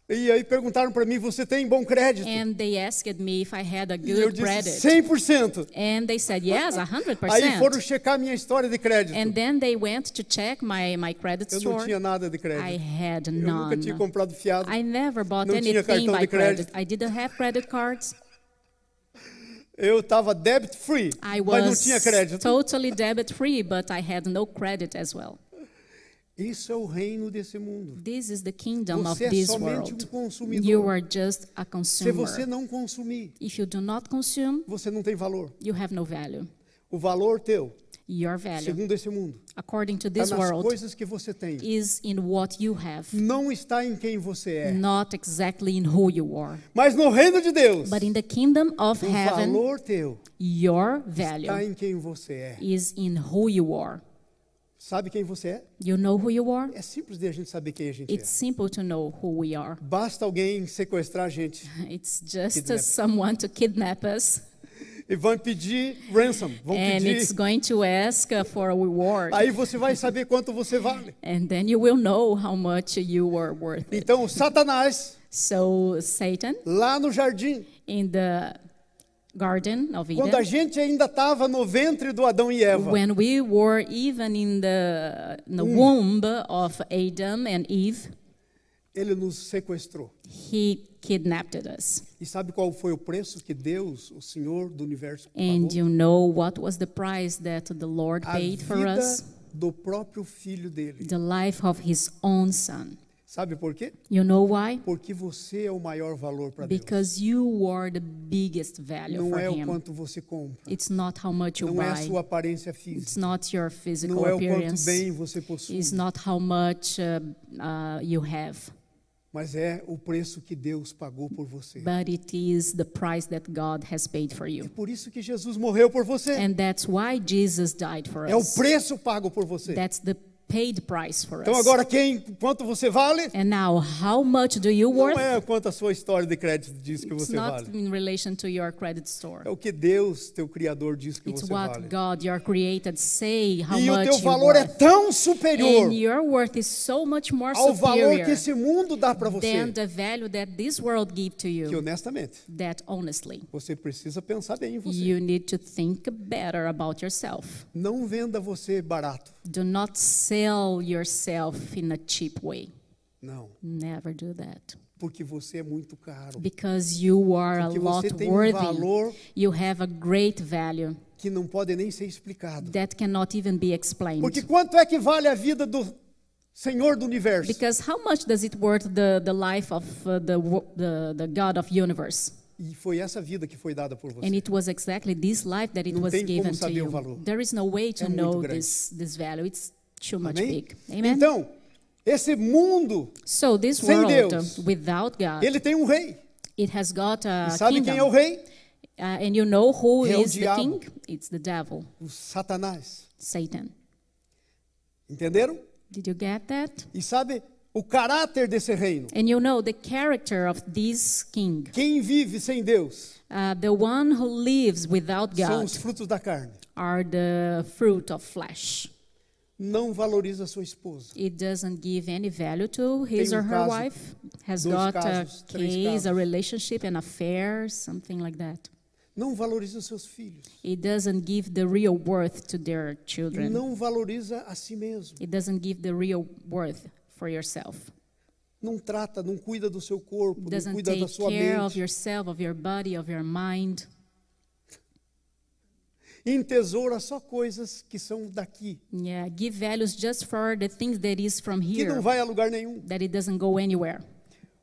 [SPEAKER 1] E aí perguntaram para mim, você tem bom crédito?
[SPEAKER 2] And they asked me if I had a
[SPEAKER 1] E eu
[SPEAKER 2] good
[SPEAKER 1] disse,
[SPEAKER 2] credit.
[SPEAKER 1] 100%.
[SPEAKER 2] And they said, yes, 100%.
[SPEAKER 1] Aí foram checar minha história de crédito.
[SPEAKER 2] And then they went to check my credit
[SPEAKER 1] Eu não
[SPEAKER 2] store.
[SPEAKER 1] tinha nada de
[SPEAKER 2] I
[SPEAKER 1] crédito.
[SPEAKER 2] had
[SPEAKER 1] Eu nunca tinha
[SPEAKER 2] none.
[SPEAKER 1] comprado fiado.
[SPEAKER 2] I never bought
[SPEAKER 1] Não tinha
[SPEAKER 2] anything
[SPEAKER 1] cartão
[SPEAKER 2] by
[SPEAKER 1] de crédito.
[SPEAKER 2] credit. I didn't have credit cards.
[SPEAKER 1] Eu estava debt free,
[SPEAKER 2] I
[SPEAKER 1] mas não
[SPEAKER 2] was
[SPEAKER 1] tinha crédito.
[SPEAKER 2] totally debt free, but I had no credit as well.
[SPEAKER 1] Isso é o reino desse mundo.
[SPEAKER 2] This is the kingdom of
[SPEAKER 1] Você é
[SPEAKER 2] this
[SPEAKER 1] somente
[SPEAKER 2] world.
[SPEAKER 1] um consumidor.
[SPEAKER 2] You are just a
[SPEAKER 1] Se você
[SPEAKER 2] consumer.
[SPEAKER 1] não consumir,
[SPEAKER 2] If you do not consume,
[SPEAKER 1] você não tem valor.
[SPEAKER 2] you have no value.
[SPEAKER 1] O valor teu,
[SPEAKER 2] Your value,
[SPEAKER 1] segundo esse mundo,
[SPEAKER 2] according to
[SPEAKER 1] está
[SPEAKER 2] this
[SPEAKER 1] nas
[SPEAKER 2] world,
[SPEAKER 1] coisas que você tem.
[SPEAKER 2] is in what you have,
[SPEAKER 1] Não está em quem você é.
[SPEAKER 2] not exactly in who you are.
[SPEAKER 1] Mas no reino de Deus,
[SPEAKER 2] But in the kingdom of
[SPEAKER 1] o
[SPEAKER 2] heaven,
[SPEAKER 1] valor teu
[SPEAKER 2] your
[SPEAKER 1] está
[SPEAKER 2] value
[SPEAKER 1] em quem você é.
[SPEAKER 2] is in who you are.
[SPEAKER 1] Sabe quem você é?
[SPEAKER 2] You know who you are?
[SPEAKER 1] É simples de a gente saber quem a gente
[SPEAKER 2] It's simple to know who we are.
[SPEAKER 1] é. Basta alguém sequestrar a gente
[SPEAKER 2] It's just
[SPEAKER 1] Kidnap.
[SPEAKER 2] someone to kidnap us,
[SPEAKER 1] e vão pedir ransom, vão
[SPEAKER 2] and it's
[SPEAKER 1] pedir.
[SPEAKER 2] going to ask for a reward.
[SPEAKER 1] Aí você vai saber quanto você vale.
[SPEAKER 2] And then you will know how much you are worth it.
[SPEAKER 1] Então, Satanás,
[SPEAKER 2] So Satan,
[SPEAKER 1] lá no jardim,
[SPEAKER 2] in the Garden of
[SPEAKER 1] quando a
[SPEAKER 2] Eden,
[SPEAKER 1] gente ainda estava no ventre do Adão e Eva,
[SPEAKER 2] when we were even in the womb of Adam and Eve,
[SPEAKER 1] ele nos sequestrou.
[SPEAKER 2] he kidnapped us.
[SPEAKER 1] E sabe qual foi o preço que Deus, o Senhor do universo,
[SPEAKER 2] And
[SPEAKER 1] pagou?
[SPEAKER 2] you know what was the price that the Lord
[SPEAKER 1] A
[SPEAKER 2] paid for
[SPEAKER 1] vida
[SPEAKER 2] us?
[SPEAKER 1] do próprio filho dele.
[SPEAKER 2] The life of his own son.
[SPEAKER 1] Sabe por quê?
[SPEAKER 2] You know why?
[SPEAKER 1] Porque você é o maior valor para Deus.
[SPEAKER 2] Because you are the biggest value
[SPEAKER 1] Não
[SPEAKER 2] for
[SPEAKER 1] é o
[SPEAKER 2] him.
[SPEAKER 1] quanto você compra.
[SPEAKER 2] It's not how much you
[SPEAKER 1] Não é a
[SPEAKER 2] buy.
[SPEAKER 1] sua aparência
[SPEAKER 2] It's
[SPEAKER 1] física.
[SPEAKER 2] not your physical
[SPEAKER 1] Não é o quanto
[SPEAKER 2] appearance.
[SPEAKER 1] bem você possui.
[SPEAKER 2] It's not how much you have.
[SPEAKER 1] Mas é o preço que Deus pagou por você.
[SPEAKER 2] But it is the price that God has paid for
[SPEAKER 1] É
[SPEAKER 2] you.
[SPEAKER 1] por isso que Jesus morreu por você.
[SPEAKER 2] And that's why Jesus died for
[SPEAKER 1] É o
[SPEAKER 2] us.
[SPEAKER 1] preço pago por você.
[SPEAKER 2] That's the paid price for
[SPEAKER 1] Então
[SPEAKER 2] us.
[SPEAKER 1] agora quanto você vale?
[SPEAKER 2] And now, how much do you
[SPEAKER 1] Não
[SPEAKER 2] worth?
[SPEAKER 1] é quanto a sua história de crédito diz que
[SPEAKER 2] It's
[SPEAKER 1] você
[SPEAKER 2] not
[SPEAKER 1] vale.
[SPEAKER 2] in relation to your credit score.
[SPEAKER 1] É o que Deus, teu Criador, diz que
[SPEAKER 2] It's
[SPEAKER 1] você
[SPEAKER 2] what
[SPEAKER 1] vale.
[SPEAKER 2] God, your created, say how
[SPEAKER 1] E o
[SPEAKER 2] much
[SPEAKER 1] teu
[SPEAKER 2] you
[SPEAKER 1] valor é
[SPEAKER 2] worth.
[SPEAKER 1] tão superior
[SPEAKER 2] And your worth is so much more
[SPEAKER 1] ao valor
[SPEAKER 2] superior
[SPEAKER 1] que esse mundo dá para você,
[SPEAKER 2] than the value that this world give to
[SPEAKER 1] que
[SPEAKER 2] you.
[SPEAKER 1] honestamente,
[SPEAKER 2] That honestly,
[SPEAKER 1] você precisa pensar bem em você.
[SPEAKER 2] you need to think better about yourself.
[SPEAKER 1] Não venda você barato.
[SPEAKER 2] Do not sell yourself in a cheap way.
[SPEAKER 1] Não,
[SPEAKER 2] Never do that.
[SPEAKER 1] porque você é muito caro.
[SPEAKER 2] Because you are a
[SPEAKER 1] Porque
[SPEAKER 2] lot
[SPEAKER 1] você tem um
[SPEAKER 2] worthy.
[SPEAKER 1] valor
[SPEAKER 2] You have a great value
[SPEAKER 1] que não pode nem ser explicado.
[SPEAKER 2] that cannot even be explained.
[SPEAKER 1] Porque quanto é que vale a vida do Senhor do Universo?
[SPEAKER 2] Because how much does it worth the life of the God of universe?
[SPEAKER 1] E foi essa vida que foi dada por você.
[SPEAKER 2] And it was exactly this life that it
[SPEAKER 1] Não
[SPEAKER 2] was
[SPEAKER 1] tem como
[SPEAKER 2] given to
[SPEAKER 1] saber o
[SPEAKER 2] you.
[SPEAKER 1] valor.
[SPEAKER 2] There is no way to
[SPEAKER 1] É muito
[SPEAKER 2] know
[SPEAKER 1] grande.
[SPEAKER 2] this value. It's too much
[SPEAKER 1] Amém?
[SPEAKER 2] big. Amen?
[SPEAKER 1] Então, esse mundo,
[SPEAKER 2] So this
[SPEAKER 1] sem
[SPEAKER 2] world
[SPEAKER 1] Deus,
[SPEAKER 2] without God,
[SPEAKER 1] ele tem um rei.
[SPEAKER 2] it has got a
[SPEAKER 1] E sabe
[SPEAKER 2] kingdom.
[SPEAKER 1] quem é o rei?
[SPEAKER 2] And you know who
[SPEAKER 1] É o
[SPEAKER 2] is the
[SPEAKER 1] diabo.
[SPEAKER 2] king? It's the devil,
[SPEAKER 1] O Satanás.
[SPEAKER 2] Satan.
[SPEAKER 1] Entenderam?
[SPEAKER 2] Did you get that?
[SPEAKER 1] E sabe o caráter desse reino.
[SPEAKER 2] And you know the character of this king.
[SPEAKER 1] Quem vive sem Deus
[SPEAKER 2] The one who lives without
[SPEAKER 1] são
[SPEAKER 2] God
[SPEAKER 1] os frutos da carne.
[SPEAKER 2] are the fruit of flesh.
[SPEAKER 1] Não valoriza sua esposa.
[SPEAKER 2] It doesn't give any value to his
[SPEAKER 1] Tem
[SPEAKER 2] or her
[SPEAKER 1] caso,
[SPEAKER 2] wife. Has
[SPEAKER 1] 2
[SPEAKER 2] got a
[SPEAKER 1] casos, 3
[SPEAKER 2] case, a
[SPEAKER 1] casos.
[SPEAKER 2] relationship, an affair, something like that.
[SPEAKER 1] Não valoriza os seus filhos.
[SPEAKER 2] It doesn't give the real worth to their children.
[SPEAKER 1] Não valoriza a si mesmo.
[SPEAKER 2] It doesn't give the real worth for yourself.
[SPEAKER 1] Não trata, não cuida do seu corpo, não
[SPEAKER 2] Doesn't
[SPEAKER 1] cuida da
[SPEAKER 2] take
[SPEAKER 1] sua
[SPEAKER 2] care of
[SPEAKER 1] mente.
[SPEAKER 2] yourself, of your body, of your mind.
[SPEAKER 1] Entesoura só coisas que são daqui,
[SPEAKER 2] Yeah, give values just for the things that is from
[SPEAKER 1] que não
[SPEAKER 2] here,
[SPEAKER 1] vai a lugar nenhum.
[SPEAKER 2] that it doesn't go anywhere.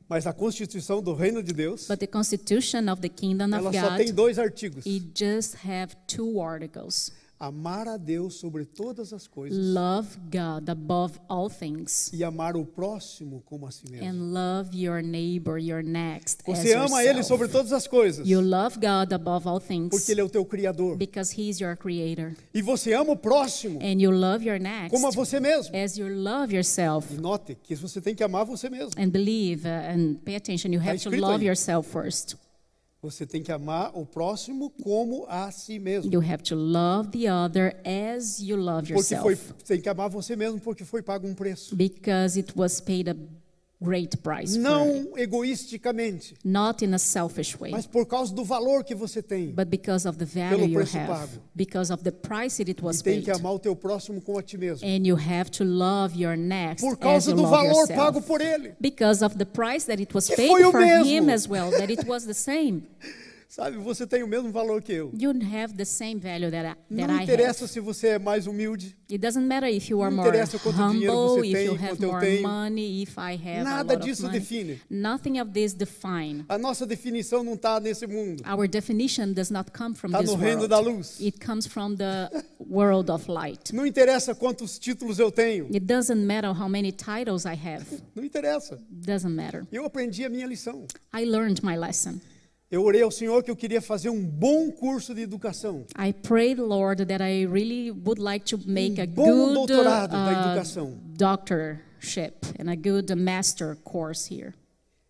[SPEAKER 1] Mas a Constituição do Reino de Deus,
[SPEAKER 2] But the Constitution of the Kingdom of
[SPEAKER 1] ela só tem
[SPEAKER 2] God,
[SPEAKER 1] 2 artigos.
[SPEAKER 2] it just have 2 articles.
[SPEAKER 1] Amar a Deus sobre todas as coisas
[SPEAKER 2] Love God above all things,
[SPEAKER 1] e amar o próximo como a si mesmo.
[SPEAKER 2] and love your neighbor, your next, as
[SPEAKER 1] Você ama Ele
[SPEAKER 2] yourself.
[SPEAKER 1] sobre todas as coisas,
[SPEAKER 2] You love God above all things
[SPEAKER 1] porque Ele é o teu Criador.
[SPEAKER 2] because He is your creator.
[SPEAKER 1] E você ama o próximo
[SPEAKER 2] And you love your next
[SPEAKER 1] como a você mesmo.
[SPEAKER 2] as you love yourself.
[SPEAKER 1] E note que você tem que amar você mesmo.
[SPEAKER 2] And believe and pay attention, you have to
[SPEAKER 1] escrito
[SPEAKER 2] love
[SPEAKER 1] aí.
[SPEAKER 2] yourself first.
[SPEAKER 1] Você tem que amar o próximo como a si mesmo.
[SPEAKER 2] You have to love the other as you love
[SPEAKER 1] Porque
[SPEAKER 2] yourself.
[SPEAKER 1] tem que amar você mesmo porque foi pago um preço.
[SPEAKER 2] Because it was paid a great price for it.
[SPEAKER 1] Não egoisticamente,
[SPEAKER 2] Not in a selfish way,
[SPEAKER 1] mas por causa do valor que você tem.
[SPEAKER 2] but because of the value you
[SPEAKER 1] preço
[SPEAKER 2] have,
[SPEAKER 1] pago.
[SPEAKER 2] because of the price it
[SPEAKER 1] E
[SPEAKER 2] was
[SPEAKER 1] tem
[SPEAKER 2] paid.
[SPEAKER 1] que amar o teu próximo como a ti mesmo.
[SPEAKER 2] And you have to love your next
[SPEAKER 1] Por
[SPEAKER 2] as
[SPEAKER 1] causa
[SPEAKER 2] you
[SPEAKER 1] do
[SPEAKER 2] love
[SPEAKER 1] valor pago
[SPEAKER 2] yourself.
[SPEAKER 1] por Ele.
[SPEAKER 2] Because of the price that it was
[SPEAKER 1] Que
[SPEAKER 2] paid
[SPEAKER 1] foi o
[SPEAKER 2] for
[SPEAKER 1] mesmo.
[SPEAKER 2] him as well, that it was the same.
[SPEAKER 1] Sabe, você tem o mesmo valor que eu.
[SPEAKER 2] You have the same value that
[SPEAKER 1] Não
[SPEAKER 2] I have.
[SPEAKER 1] interessa se você é mais humilde.
[SPEAKER 2] It doesn't matter if you are
[SPEAKER 1] Não
[SPEAKER 2] more
[SPEAKER 1] interessa quanto dinheiro
[SPEAKER 2] humble,
[SPEAKER 1] você
[SPEAKER 2] if
[SPEAKER 1] tem,
[SPEAKER 2] you have
[SPEAKER 1] quanto eu
[SPEAKER 2] more
[SPEAKER 1] tenho.
[SPEAKER 2] money, if I have a
[SPEAKER 1] Nada
[SPEAKER 2] lot of
[SPEAKER 1] disso
[SPEAKER 2] money.
[SPEAKER 1] define.
[SPEAKER 2] Nothing of this define.
[SPEAKER 1] A nossa definição não está nesse mundo.
[SPEAKER 2] Our definition does not come from
[SPEAKER 1] Está
[SPEAKER 2] this
[SPEAKER 1] no reino
[SPEAKER 2] world.
[SPEAKER 1] da luz.
[SPEAKER 2] It comes from the world of light.
[SPEAKER 1] Não interessa quantos títulos eu tenho.
[SPEAKER 2] It doesn't matter how many titles I have.
[SPEAKER 1] Não interessa.
[SPEAKER 2] Doesn't matter.
[SPEAKER 1] Eu aprendi a minha lição.
[SPEAKER 2] I learned my lesson.
[SPEAKER 1] Eu orei ao Senhor que eu queria fazer um bom curso de educação.
[SPEAKER 2] I prayed, Lord, that I really would like to make a
[SPEAKER 1] bom
[SPEAKER 2] good
[SPEAKER 1] doutorado da educação.
[SPEAKER 2] doctorship and a good master course here.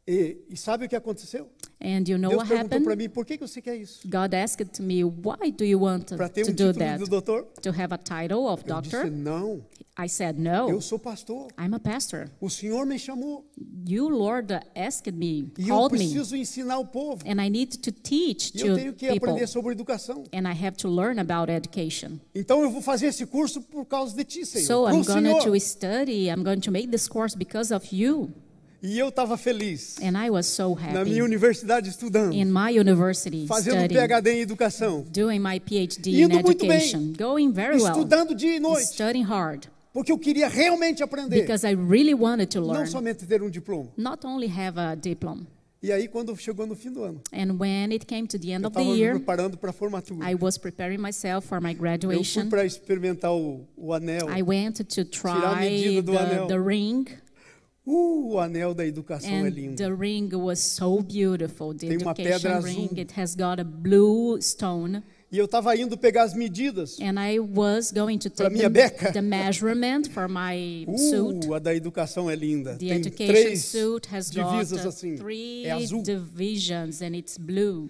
[SPEAKER 1] E sabe o que aconteceu?
[SPEAKER 2] And you know
[SPEAKER 1] Deus
[SPEAKER 2] what
[SPEAKER 1] perguntou para
[SPEAKER 2] happened?
[SPEAKER 1] mim, por que você quer isso?
[SPEAKER 2] God asked to me, why do you want
[SPEAKER 1] Para ter
[SPEAKER 2] to
[SPEAKER 1] um
[SPEAKER 2] do
[SPEAKER 1] título
[SPEAKER 2] that?
[SPEAKER 1] de doutor?
[SPEAKER 2] To have a title of
[SPEAKER 1] Eu disse,
[SPEAKER 2] doctor?
[SPEAKER 1] não,
[SPEAKER 2] I said,
[SPEAKER 1] eu
[SPEAKER 2] no,
[SPEAKER 1] sou pastor.
[SPEAKER 2] I'm a pastor.
[SPEAKER 1] O Senhor me chamou.
[SPEAKER 2] You, Lord, asked me,
[SPEAKER 1] E eu
[SPEAKER 2] called me,
[SPEAKER 1] preciso ensinar o povo.
[SPEAKER 2] and I need to teach
[SPEAKER 1] E eu
[SPEAKER 2] to
[SPEAKER 1] tenho que
[SPEAKER 2] people,
[SPEAKER 1] aprender sobre educação.
[SPEAKER 2] and I have to learn about education.
[SPEAKER 1] Então eu vou fazer esse curso por causa de ti, Senhor.
[SPEAKER 2] So
[SPEAKER 1] Pro
[SPEAKER 2] I'm going
[SPEAKER 1] Senhor.
[SPEAKER 2] to study, I'm going to make this course because of you.
[SPEAKER 1] E eu estava feliz
[SPEAKER 2] And I was so
[SPEAKER 1] na minha
[SPEAKER 2] happy
[SPEAKER 1] universidade estudando,
[SPEAKER 2] in my university,
[SPEAKER 1] fazendo
[SPEAKER 2] studying,
[SPEAKER 1] PhD em educação,
[SPEAKER 2] doing my PhD in
[SPEAKER 1] Indo muito bem.
[SPEAKER 2] education, going very well,
[SPEAKER 1] estudando dia e noite,
[SPEAKER 2] studying hard,
[SPEAKER 1] porque eu queria realmente aprender,
[SPEAKER 2] because I really wanted to
[SPEAKER 1] não
[SPEAKER 2] learn,
[SPEAKER 1] somente ter um diploma.
[SPEAKER 2] not only have a diploma.
[SPEAKER 1] E aí quando chegou no fim do ano,
[SPEAKER 2] And when it came to the end
[SPEAKER 1] eu
[SPEAKER 2] of the
[SPEAKER 1] estava me
[SPEAKER 2] year,
[SPEAKER 1] preparando para a formatura.
[SPEAKER 2] I was preparing myself for my
[SPEAKER 1] Eu fui
[SPEAKER 2] graduation.
[SPEAKER 1] para experimentar o anel,
[SPEAKER 2] I went to
[SPEAKER 1] Tirar a
[SPEAKER 2] try
[SPEAKER 1] medida do anel.
[SPEAKER 2] the ring,
[SPEAKER 1] o anel da educação é
[SPEAKER 2] and
[SPEAKER 1] lindo.
[SPEAKER 2] the ring was so beautiful. The
[SPEAKER 1] Tem uma pedra
[SPEAKER 2] education
[SPEAKER 1] azul.
[SPEAKER 2] ring, it has got a blue stone.
[SPEAKER 1] E eu estava indo pegar as medidas.
[SPEAKER 2] And I was going to
[SPEAKER 1] Pra
[SPEAKER 2] take
[SPEAKER 1] minha beca.
[SPEAKER 2] the measurement for my suit.
[SPEAKER 1] A da educação é linda.
[SPEAKER 2] The
[SPEAKER 1] Tem
[SPEAKER 2] education
[SPEAKER 1] 3
[SPEAKER 2] suit has got
[SPEAKER 1] divisas assim.
[SPEAKER 2] 3
[SPEAKER 1] É azul.
[SPEAKER 2] divisions, and it's blue.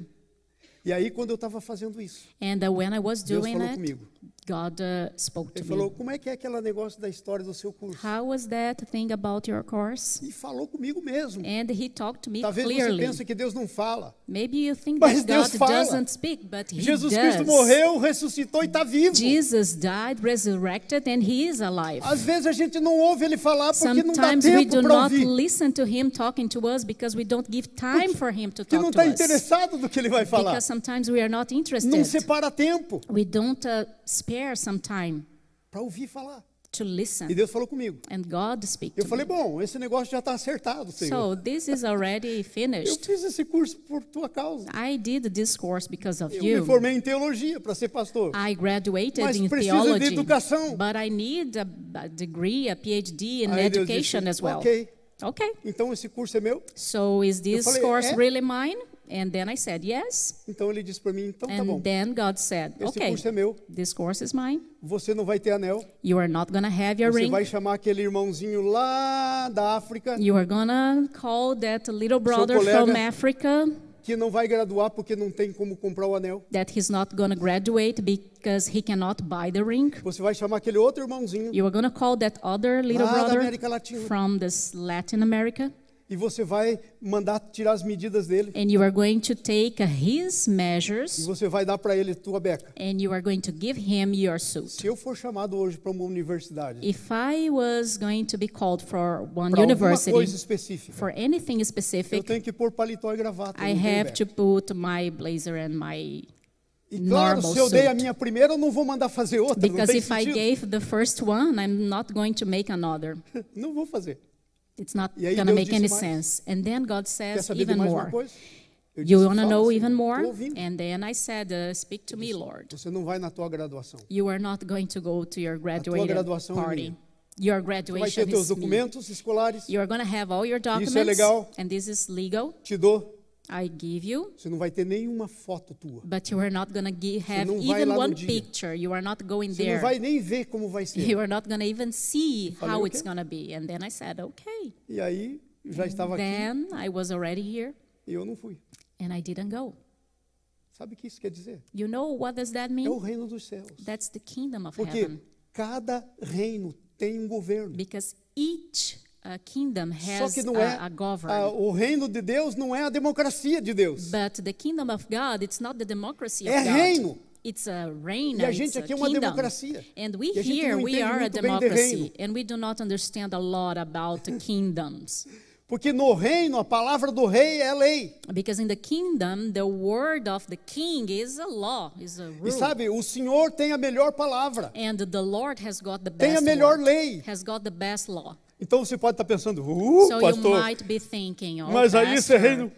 [SPEAKER 1] E aí quando eu estava fazendo isso,
[SPEAKER 2] And when I was
[SPEAKER 1] Deus
[SPEAKER 2] doing
[SPEAKER 1] falou
[SPEAKER 2] it,
[SPEAKER 1] comigo.
[SPEAKER 2] God spoke
[SPEAKER 1] Ele
[SPEAKER 2] to
[SPEAKER 1] falou,
[SPEAKER 2] me.
[SPEAKER 1] como é que é aquele negócio da história do seu curso?
[SPEAKER 2] How was that thing about your course?
[SPEAKER 1] E falou comigo mesmo.
[SPEAKER 2] And he talked to me
[SPEAKER 1] Talvez você
[SPEAKER 2] clearly.
[SPEAKER 1] pense que Deus não fala.
[SPEAKER 2] Maybe you think
[SPEAKER 1] Mas
[SPEAKER 2] that
[SPEAKER 1] Deus
[SPEAKER 2] God
[SPEAKER 1] fala.
[SPEAKER 2] doesn't speak, but he
[SPEAKER 1] Jesus
[SPEAKER 2] does.
[SPEAKER 1] Cristo morreu, ressuscitou e está vivo.
[SPEAKER 2] Jesus died, resurrected, and he is alive.
[SPEAKER 1] Às vezes a gente não ouve ele falar porque não dá
[SPEAKER 2] Sometimes we
[SPEAKER 1] tempo
[SPEAKER 2] do
[SPEAKER 1] para
[SPEAKER 2] not
[SPEAKER 1] ouvir.
[SPEAKER 2] listen to him talking to us because we don't give time for him to
[SPEAKER 1] Que não
[SPEAKER 2] talk to
[SPEAKER 1] está
[SPEAKER 2] us.
[SPEAKER 1] interessado no que ele vai falar.
[SPEAKER 2] Because sometimes we are not interested.
[SPEAKER 1] Não separa tempo
[SPEAKER 2] We don't spare some time
[SPEAKER 1] para ouvir falar.
[SPEAKER 2] to listen.
[SPEAKER 1] E Deus falou comigo.
[SPEAKER 2] And God speak
[SPEAKER 1] Eu
[SPEAKER 2] to
[SPEAKER 1] falei,
[SPEAKER 2] me.
[SPEAKER 1] bom, esse negócio já está acertado, Senhor.
[SPEAKER 2] So this is already
[SPEAKER 1] Eu
[SPEAKER 2] finished.
[SPEAKER 1] fiz esse curso por tua causa.
[SPEAKER 2] I did this course because of
[SPEAKER 1] Eu me
[SPEAKER 2] you.
[SPEAKER 1] formei em teologia para ser pastor.
[SPEAKER 2] I graduated
[SPEAKER 1] Mas
[SPEAKER 2] in
[SPEAKER 1] precisa de
[SPEAKER 2] theology,
[SPEAKER 1] educação.
[SPEAKER 2] but I need a degree, a PhD in
[SPEAKER 1] Aí Deus
[SPEAKER 2] education
[SPEAKER 1] disse,
[SPEAKER 2] as well.
[SPEAKER 1] ok,
[SPEAKER 2] Okay.
[SPEAKER 1] então esse curso é meu?
[SPEAKER 2] So is this
[SPEAKER 1] falei,
[SPEAKER 2] course
[SPEAKER 1] "É?"
[SPEAKER 2] really mine? And then I said, yes.
[SPEAKER 1] Então ele disse para mim, então tá
[SPEAKER 2] And
[SPEAKER 1] bom.
[SPEAKER 2] then God said,
[SPEAKER 1] Esse
[SPEAKER 2] okay,
[SPEAKER 1] curso é meu.
[SPEAKER 2] this course is mine.
[SPEAKER 1] Você não vai ter anel.
[SPEAKER 2] You are not going to have your
[SPEAKER 1] Você
[SPEAKER 2] ring.
[SPEAKER 1] vai chamar aquele irmãozinho lá da África
[SPEAKER 2] You are going to call that little brother
[SPEAKER 1] colega-
[SPEAKER 2] from Africa
[SPEAKER 1] que não vai graduar porque não tem como comprar o anel.
[SPEAKER 2] that he's not going to graduate because he cannot buy the ring.
[SPEAKER 1] Você vai chamar aquele outro irmãozinho
[SPEAKER 2] You are going to call that other little
[SPEAKER 1] lá da
[SPEAKER 2] brother
[SPEAKER 1] América Latina.
[SPEAKER 2] from this Latin America.
[SPEAKER 1] E você vai mandar tirar as medidas dele.
[SPEAKER 2] And you are going to take his
[SPEAKER 1] E
[SPEAKER 2] measures
[SPEAKER 1] você vai dar para ele tua beca.
[SPEAKER 2] and you are going to give him your suit.
[SPEAKER 1] Se eu for chamado hoje para uma universidade,
[SPEAKER 2] If I was going to be called for one
[SPEAKER 1] para alguma
[SPEAKER 2] university,
[SPEAKER 1] coisa específica,
[SPEAKER 2] for anything
[SPEAKER 1] eu
[SPEAKER 2] specific,
[SPEAKER 1] tenho que pôr paletó e gravata.
[SPEAKER 2] I
[SPEAKER 1] eu não tenho
[SPEAKER 2] have
[SPEAKER 1] beca.
[SPEAKER 2] to put my blazer and my
[SPEAKER 1] E claro,
[SPEAKER 2] normal
[SPEAKER 1] se eu dei a
[SPEAKER 2] suit.
[SPEAKER 1] minha primeira, eu não vou mandar fazer outra. Não
[SPEAKER 2] Because
[SPEAKER 1] tem
[SPEAKER 2] if I
[SPEAKER 1] sentido.
[SPEAKER 2] gave the first one, I'm not going to make another.
[SPEAKER 1] Não vou fazer.
[SPEAKER 2] It's not
[SPEAKER 1] E aí
[SPEAKER 2] going to
[SPEAKER 1] Deus
[SPEAKER 2] make any
[SPEAKER 1] disse mais.
[SPEAKER 2] sense. And then God
[SPEAKER 1] Quer
[SPEAKER 2] says
[SPEAKER 1] saber de
[SPEAKER 2] even
[SPEAKER 1] mais uma
[SPEAKER 2] more.
[SPEAKER 1] coisa? Eu
[SPEAKER 2] You
[SPEAKER 1] disse,
[SPEAKER 2] want to
[SPEAKER 1] "Fala,
[SPEAKER 2] know
[SPEAKER 1] Senhor,
[SPEAKER 2] even more?
[SPEAKER 1] tô ouvindo."
[SPEAKER 2] And then I said, speak to me, Lord.
[SPEAKER 1] Você não vai na tua graduação.
[SPEAKER 2] You are not going to go to your graduated
[SPEAKER 1] graduação é
[SPEAKER 2] party.
[SPEAKER 1] minha.
[SPEAKER 2] Your
[SPEAKER 1] Você vai
[SPEAKER 2] graduation
[SPEAKER 1] ter teus
[SPEAKER 2] is me.
[SPEAKER 1] documentos escolares,
[SPEAKER 2] You are going to have all your
[SPEAKER 1] Isso é
[SPEAKER 2] documents,
[SPEAKER 1] legal.
[SPEAKER 2] and this is legal.
[SPEAKER 1] te dou.
[SPEAKER 2] I give you,
[SPEAKER 1] Você não vai ter nenhuma foto tua.
[SPEAKER 2] but you are not going to have
[SPEAKER 1] não vai
[SPEAKER 2] even
[SPEAKER 1] lá no
[SPEAKER 2] one
[SPEAKER 1] dia.
[SPEAKER 2] picture. You are not going
[SPEAKER 1] Você não
[SPEAKER 2] there.
[SPEAKER 1] vai nem ver como vai ser.
[SPEAKER 2] You are not going to even see
[SPEAKER 1] Falei,
[SPEAKER 2] how
[SPEAKER 1] "Okay."
[SPEAKER 2] it's going to be. And then I said, okay.
[SPEAKER 1] E aí, já estava aqui
[SPEAKER 2] Then I was already here,
[SPEAKER 1] e eu não fui.
[SPEAKER 2] and I didn't go.
[SPEAKER 1] Sabe o que isso quer dizer?
[SPEAKER 2] You know what does that
[SPEAKER 1] É o
[SPEAKER 2] mean?
[SPEAKER 1] reino dos céus.
[SPEAKER 2] That's the kingdom of
[SPEAKER 1] Porque
[SPEAKER 2] heaven.
[SPEAKER 1] cada reino tem um governo.
[SPEAKER 2] Because each kingdom
[SPEAKER 1] Só
[SPEAKER 2] has
[SPEAKER 1] que não é
[SPEAKER 2] a government.
[SPEAKER 1] o reino de Deus não é a democracia de Deus.
[SPEAKER 2] But the kingdom of God, it's not the democracy of
[SPEAKER 1] É
[SPEAKER 2] God.
[SPEAKER 1] reino.
[SPEAKER 2] It's a reign.
[SPEAKER 1] E a
[SPEAKER 2] It's
[SPEAKER 1] gente
[SPEAKER 2] a
[SPEAKER 1] aqui é uma
[SPEAKER 2] kingdom.
[SPEAKER 1] democracia.
[SPEAKER 2] And we
[SPEAKER 1] E a gente
[SPEAKER 2] here,
[SPEAKER 1] não
[SPEAKER 2] we
[SPEAKER 1] entende
[SPEAKER 2] are a
[SPEAKER 1] muito bem de
[SPEAKER 2] democracy.
[SPEAKER 1] reino.
[SPEAKER 2] And we do not understand a lot about the kingdoms.
[SPEAKER 1] Porque no reino, a palavra do rei é lei.
[SPEAKER 2] Because in the kingdom, the word of the king is a law, is a
[SPEAKER 1] E
[SPEAKER 2] rule.
[SPEAKER 1] sabe, o Senhor tem a melhor palavra.
[SPEAKER 2] And the Lord has got the
[SPEAKER 1] Tem a
[SPEAKER 2] best
[SPEAKER 1] melhor
[SPEAKER 2] word,
[SPEAKER 1] lei.
[SPEAKER 2] has got the best law.
[SPEAKER 1] Então você pode estar pensando,
[SPEAKER 2] So you
[SPEAKER 1] pastor,
[SPEAKER 2] might be thinking, oh,
[SPEAKER 1] mas aí esse
[SPEAKER 2] pastor,
[SPEAKER 1] reino,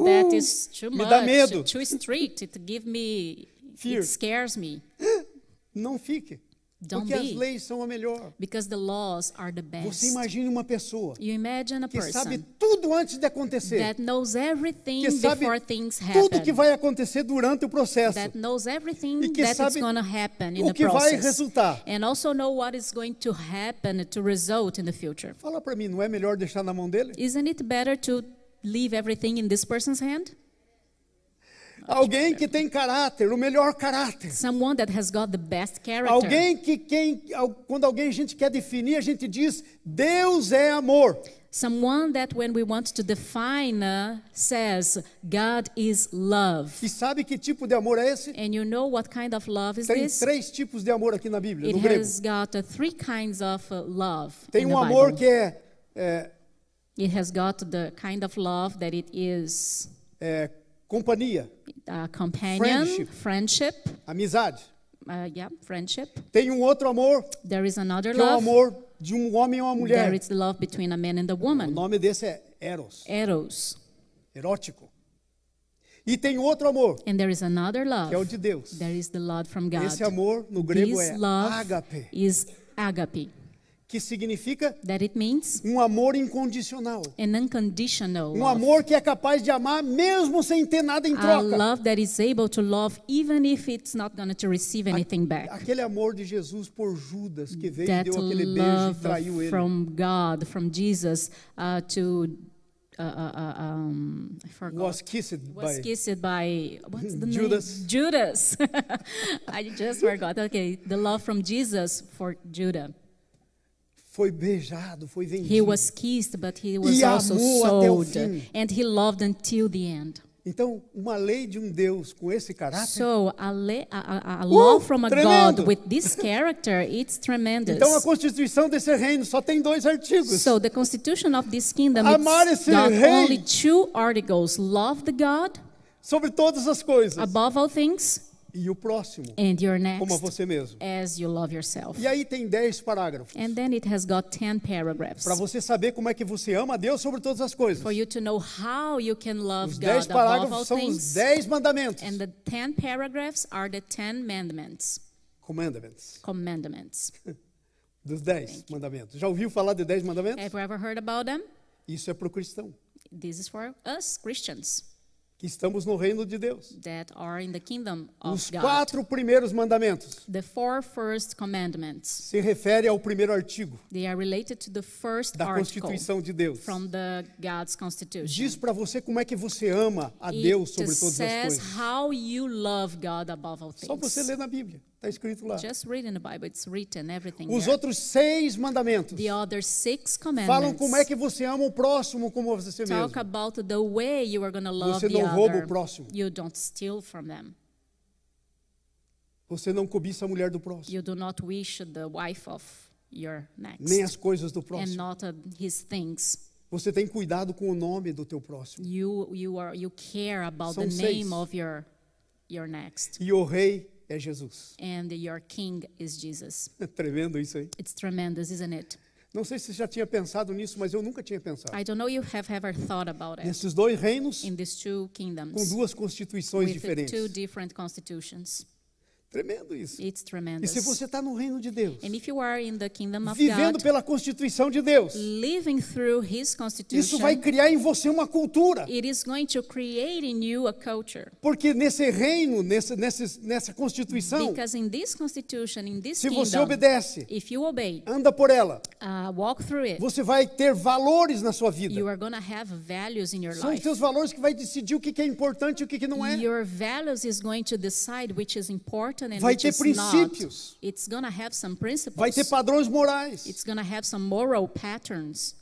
[SPEAKER 2] that is too
[SPEAKER 1] me dá
[SPEAKER 2] much,
[SPEAKER 1] medo.
[SPEAKER 2] too strict, it give me,
[SPEAKER 1] Fear.
[SPEAKER 2] it scares me.
[SPEAKER 1] Não fique.
[SPEAKER 2] Don't
[SPEAKER 1] Porque as
[SPEAKER 2] be.
[SPEAKER 1] leis são a melhor.
[SPEAKER 2] Because the laws are the best.
[SPEAKER 1] Você imagine uma pessoa
[SPEAKER 2] You imagine a
[SPEAKER 1] que sabe
[SPEAKER 2] person
[SPEAKER 1] tudo antes de acontecer.
[SPEAKER 2] that knows everything
[SPEAKER 1] Que sabe
[SPEAKER 2] before things
[SPEAKER 1] tudo que
[SPEAKER 2] happen.
[SPEAKER 1] vai acontecer durante o processo.
[SPEAKER 2] That knows everything
[SPEAKER 1] E que
[SPEAKER 2] that is
[SPEAKER 1] sabe
[SPEAKER 2] going to happen in
[SPEAKER 1] o
[SPEAKER 2] the
[SPEAKER 1] que vai
[SPEAKER 2] process.
[SPEAKER 1] resultar.
[SPEAKER 2] And also know what is going to happen to result in the future.
[SPEAKER 1] Fala para mim, não é melhor deixar na mão dele?
[SPEAKER 2] Isn't it better to leave everything in this person's hand?
[SPEAKER 1] Alguém que tem caráter, o melhor caráter.
[SPEAKER 2] Someone that has got the best character.
[SPEAKER 1] Alguém que quando alguém a gente quer definir, a gente diz, Deus é amor.
[SPEAKER 2] Someone that when we want to define says God is love.
[SPEAKER 1] E sabe que tipo de amor é esse?
[SPEAKER 2] And you know what kind of love is
[SPEAKER 1] Tem
[SPEAKER 2] this?
[SPEAKER 1] 3 tipos de amor aqui na Bíblia,
[SPEAKER 2] It
[SPEAKER 1] no grego.
[SPEAKER 2] has got three kinds of love
[SPEAKER 1] Tem
[SPEAKER 2] in the
[SPEAKER 1] amor
[SPEAKER 2] Bible.
[SPEAKER 1] que é
[SPEAKER 2] It has got the kind of love that it is
[SPEAKER 1] companhia,
[SPEAKER 2] companion,
[SPEAKER 1] Friendship.
[SPEAKER 2] friendship.
[SPEAKER 1] amizade.
[SPEAKER 2] Friendship.
[SPEAKER 1] Tem um outro amor
[SPEAKER 2] There is another
[SPEAKER 1] que é o
[SPEAKER 2] love.
[SPEAKER 1] amor de um homem e uma mulher.
[SPEAKER 2] There is the love between a man and a
[SPEAKER 1] O
[SPEAKER 2] woman.
[SPEAKER 1] nome desse é Eros,
[SPEAKER 2] Eros.
[SPEAKER 1] erótico. E tem outro amor,
[SPEAKER 2] And there is another
[SPEAKER 1] que é o
[SPEAKER 2] love.
[SPEAKER 1] de Deus.
[SPEAKER 2] There is the love from God.
[SPEAKER 1] Esse amor no grego
[SPEAKER 2] This
[SPEAKER 1] é
[SPEAKER 2] love
[SPEAKER 1] ágape,
[SPEAKER 2] is agape.
[SPEAKER 1] que significa
[SPEAKER 2] That it means
[SPEAKER 1] um amor incondicional.
[SPEAKER 2] an unconditional
[SPEAKER 1] Um
[SPEAKER 2] love.
[SPEAKER 1] amor que é capaz de amar mesmo sem ter nada em
[SPEAKER 2] A
[SPEAKER 1] troca.
[SPEAKER 2] love that is able to love even if it's not going to receive anything back.
[SPEAKER 1] Aquele amor de Jesus por Judas, que veio e
[SPEAKER 2] That
[SPEAKER 1] deu aquele beijo e
[SPEAKER 2] love
[SPEAKER 1] traiu ele.
[SPEAKER 2] from God, from Jesus to I forgot.
[SPEAKER 1] Was kissed
[SPEAKER 2] Was
[SPEAKER 1] by
[SPEAKER 2] kissed by what's the
[SPEAKER 1] Judas.
[SPEAKER 2] name? Judas. I just forgot. Okay, the love from Jesus for Judah.
[SPEAKER 1] Foi beijado, foi vendido.
[SPEAKER 2] He was kissed, but he was
[SPEAKER 1] E
[SPEAKER 2] also
[SPEAKER 1] amou até o
[SPEAKER 2] sold,
[SPEAKER 1] fim.
[SPEAKER 2] and he loved until the end.
[SPEAKER 1] Então, uma lei de um Deus com esse caráter.
[SPEAKER 2] So a love from a
[SPEAKER 1] tremendo.
[SPEAKER 2] God with this character, it's tremendous.
[SPEAKER 1] Então, a constituição desse reino só tem 2 artigos.
[SPEAKER 2] So the constitution of this kingdom,
[SPEAKER 1] Amar
[SPEAKER 2] it's
[SPEAKER 1] esse
[SPEAKER 2] got
[SPEAKER 1] rei.
[SPEAKER 2] only 2 articles: love the God
[SPEAKER 1] Sobre todas as coisas.
[SPEAKER 2] above all things,
[SPEAKER 1] E o próximo,
[SPEAKER 2] and your
[SPEAKER 1] como a
[SPEAKER 2] next
[SPEAKER 1] você mesmo.
[SPEAKER 2] as you love yourself.
[SPEAKER 1] E aí tem 10 parágrafos.
[SPEAKER 2] And then it has got 10 paragraphs
[SPEAKER 1] Para você saber como é que você ama a Deus sobre todas as coisas.
[SPEAKER 2] for you to know how you can love
[SPEAKER 1] Os 10
[SPEAKER 2] God above all
[SPEAKER 1] parágrafos são os
[SPEAKER 2] things.
[SPEAKER 1] 10 mandamentos.
[SPEAKER 2] And the 10 paragraphs are the 10
[SPEAKER 1] Commandments.
[SPEAKER 2] commandments.
[SPEAKER 1] Dos 10 mandamentos. Já ouviu falar de 10 mandamentos?
[SPEAKER 2] Have you ever heard about them?
[SPEAKER 1] Isso é para o cristão.
[SPEAKER 2] This is for us Christians.
[SPEAKER 1] que estamos no reino de Deus.
[SPEAKER 2] that are in the kingdom of
[SPEAKER 1] Os
[SPEAKER 2] God.
[SPEAKER 1] 4 primeiros mandamentos
[SPEAKER 2] The 4 first commandments,
[SPEAKER 1] se refere ao primeiro artigo
[SPEAKER 2] they are related to the first
[SPEAKER 1] da
[SPEAKER 2] article
[SPEAKER 1] Constituição de Deus.
[SPEAKER 2] from the God's constitution.
[SPEAKER 1] Diz para você como é que você ama a Deus
[SPEAKER 2] It
[SPEAKER 1] sobre todas as
[SPEAKER 2] says
[SPEAKER 1] coisas.
[SPEAKER 2] how you love God above all
[SPEAKER 1] Só você
[SPEAKER 2] things.
[SPEAKER 1] ler na Bíblia, está escrito lá.
[SPEAKER 2] Just read in the Bible, it's written, everything
[SPEAKER 1] Os
[SPEAKER 2] there.
[SPEAKER 1] outros 6 mandamentos
[SPEAKER 2] The other 6
[SPEAKER 1] falam
[SPEAKER 2] commandments
[SPEAKER 1] como é que você ama o próximo como você mesmo.
[SPEAKER 2] talk about the way you are going to love
[SPEAKER 1] Você
[SPEAKER 2] the
[SPEAKER 1] não rouba
[SPEAKER 2] other.
[SPEAKER 1] o próximo.
[SPEAKER 2] You don't steal from them.
[SPEAKER 1] Você não cobiça a mulher do próximo,
[SPEAKER 2] You do not wish the wife of your
[SPEAKER 1] nem as
[SPEAKER 2] next
[SPEAKER 1] coisas do
[SPEAKER 2] and
[SPEAKER 1] próximo.
[SPEAKER 2] not his things.
[SPEAKER 1] Você tem cuidado com o nome do teu próximo.
[SPEAKER 2] You care about
[SPEAKER 1] São
[SPEAKER 2] the
[SPEAKER 1] 6.
[SPEAKER 2] name of your next.
[SPEAKER 1] E o rei é Jesus.
[SPEAKER 2] And your king is Jesus.
[SPEAKER 1] É tremendo isso aí.
[SPEAKER 2] It's tremendous, isn't it?
[SPEAKER 1] Não sei se você já tinha pensado nisso, mas eu nunca tinha pensado.
[SPEAKER 2] I don't know you have ever thought about it.
[SPEAKER 1] Nesses 2 reinos,
[SPEAKER 2] In these 2
[SPEAKER 1] com
[SPEAKER 2] kingdoms
[SPEAKER 1] 2 constituições
[SPEAKER 2] with
[SPEAKER 1] diferentes.
[SPEAKER 2] 2 different constitutions.
[SPEAKER 1] Tremendo isso.
[SPEAKER 2] It's
[SPEAKER 1] E
[SPEAKER 2] tremendous.
[SPEAKER 1] se você está no reino de Deus,
[SPEAKER 2] And if you are in the kingdom of
[SPEAKER 1] vivendo
[SPEAKER 2] God,
[SPEAKER 1] pela Constituição de Deus,
[SPEAKER 2] living through his
[SPEAKER 1] isso
[SPEAKER 2] constitution,
[SPEAKER 1] vai criar em você uma cultura.
[SPEAKER 2] it is going to create in you a culture.
[SPEAKER 1] Porque nesse reino, nessa Constituição,
[SPEAKER 2] Because in this constitution, in this
[SPEAKER 1] se você
[SPEAKER 2] kingdom,
[SPEAKER 1] obedece,
[SPEAKER 2] if you obey,
[SPEAKER 1] anda por ela,
[SPEAKER 2] walk through it,
[SPEAKER 1] você vai ter valores na sua vida.
[SPEAKER 2] you are going to have values in your
[SPEAKER 1] São os
[SPEAKER 2] life.
[SPEAKER 1] teus valores que vai decidir o que é importante e o que não é.
[SPEAKER 2] Your values is going to decide which is important and
[SPEAKER 1] Vai
[SPEAKER 2] which
[SPEAKER 1] ter
[SPEAKER 2] is not.
[SPEAKER 1] princípios.
[SPEAKER 2] It's going to have some principles.
[SPEAKER 1] Vai ter padrões morais.
[SPEAKER 2] It's going to have some moral patterns.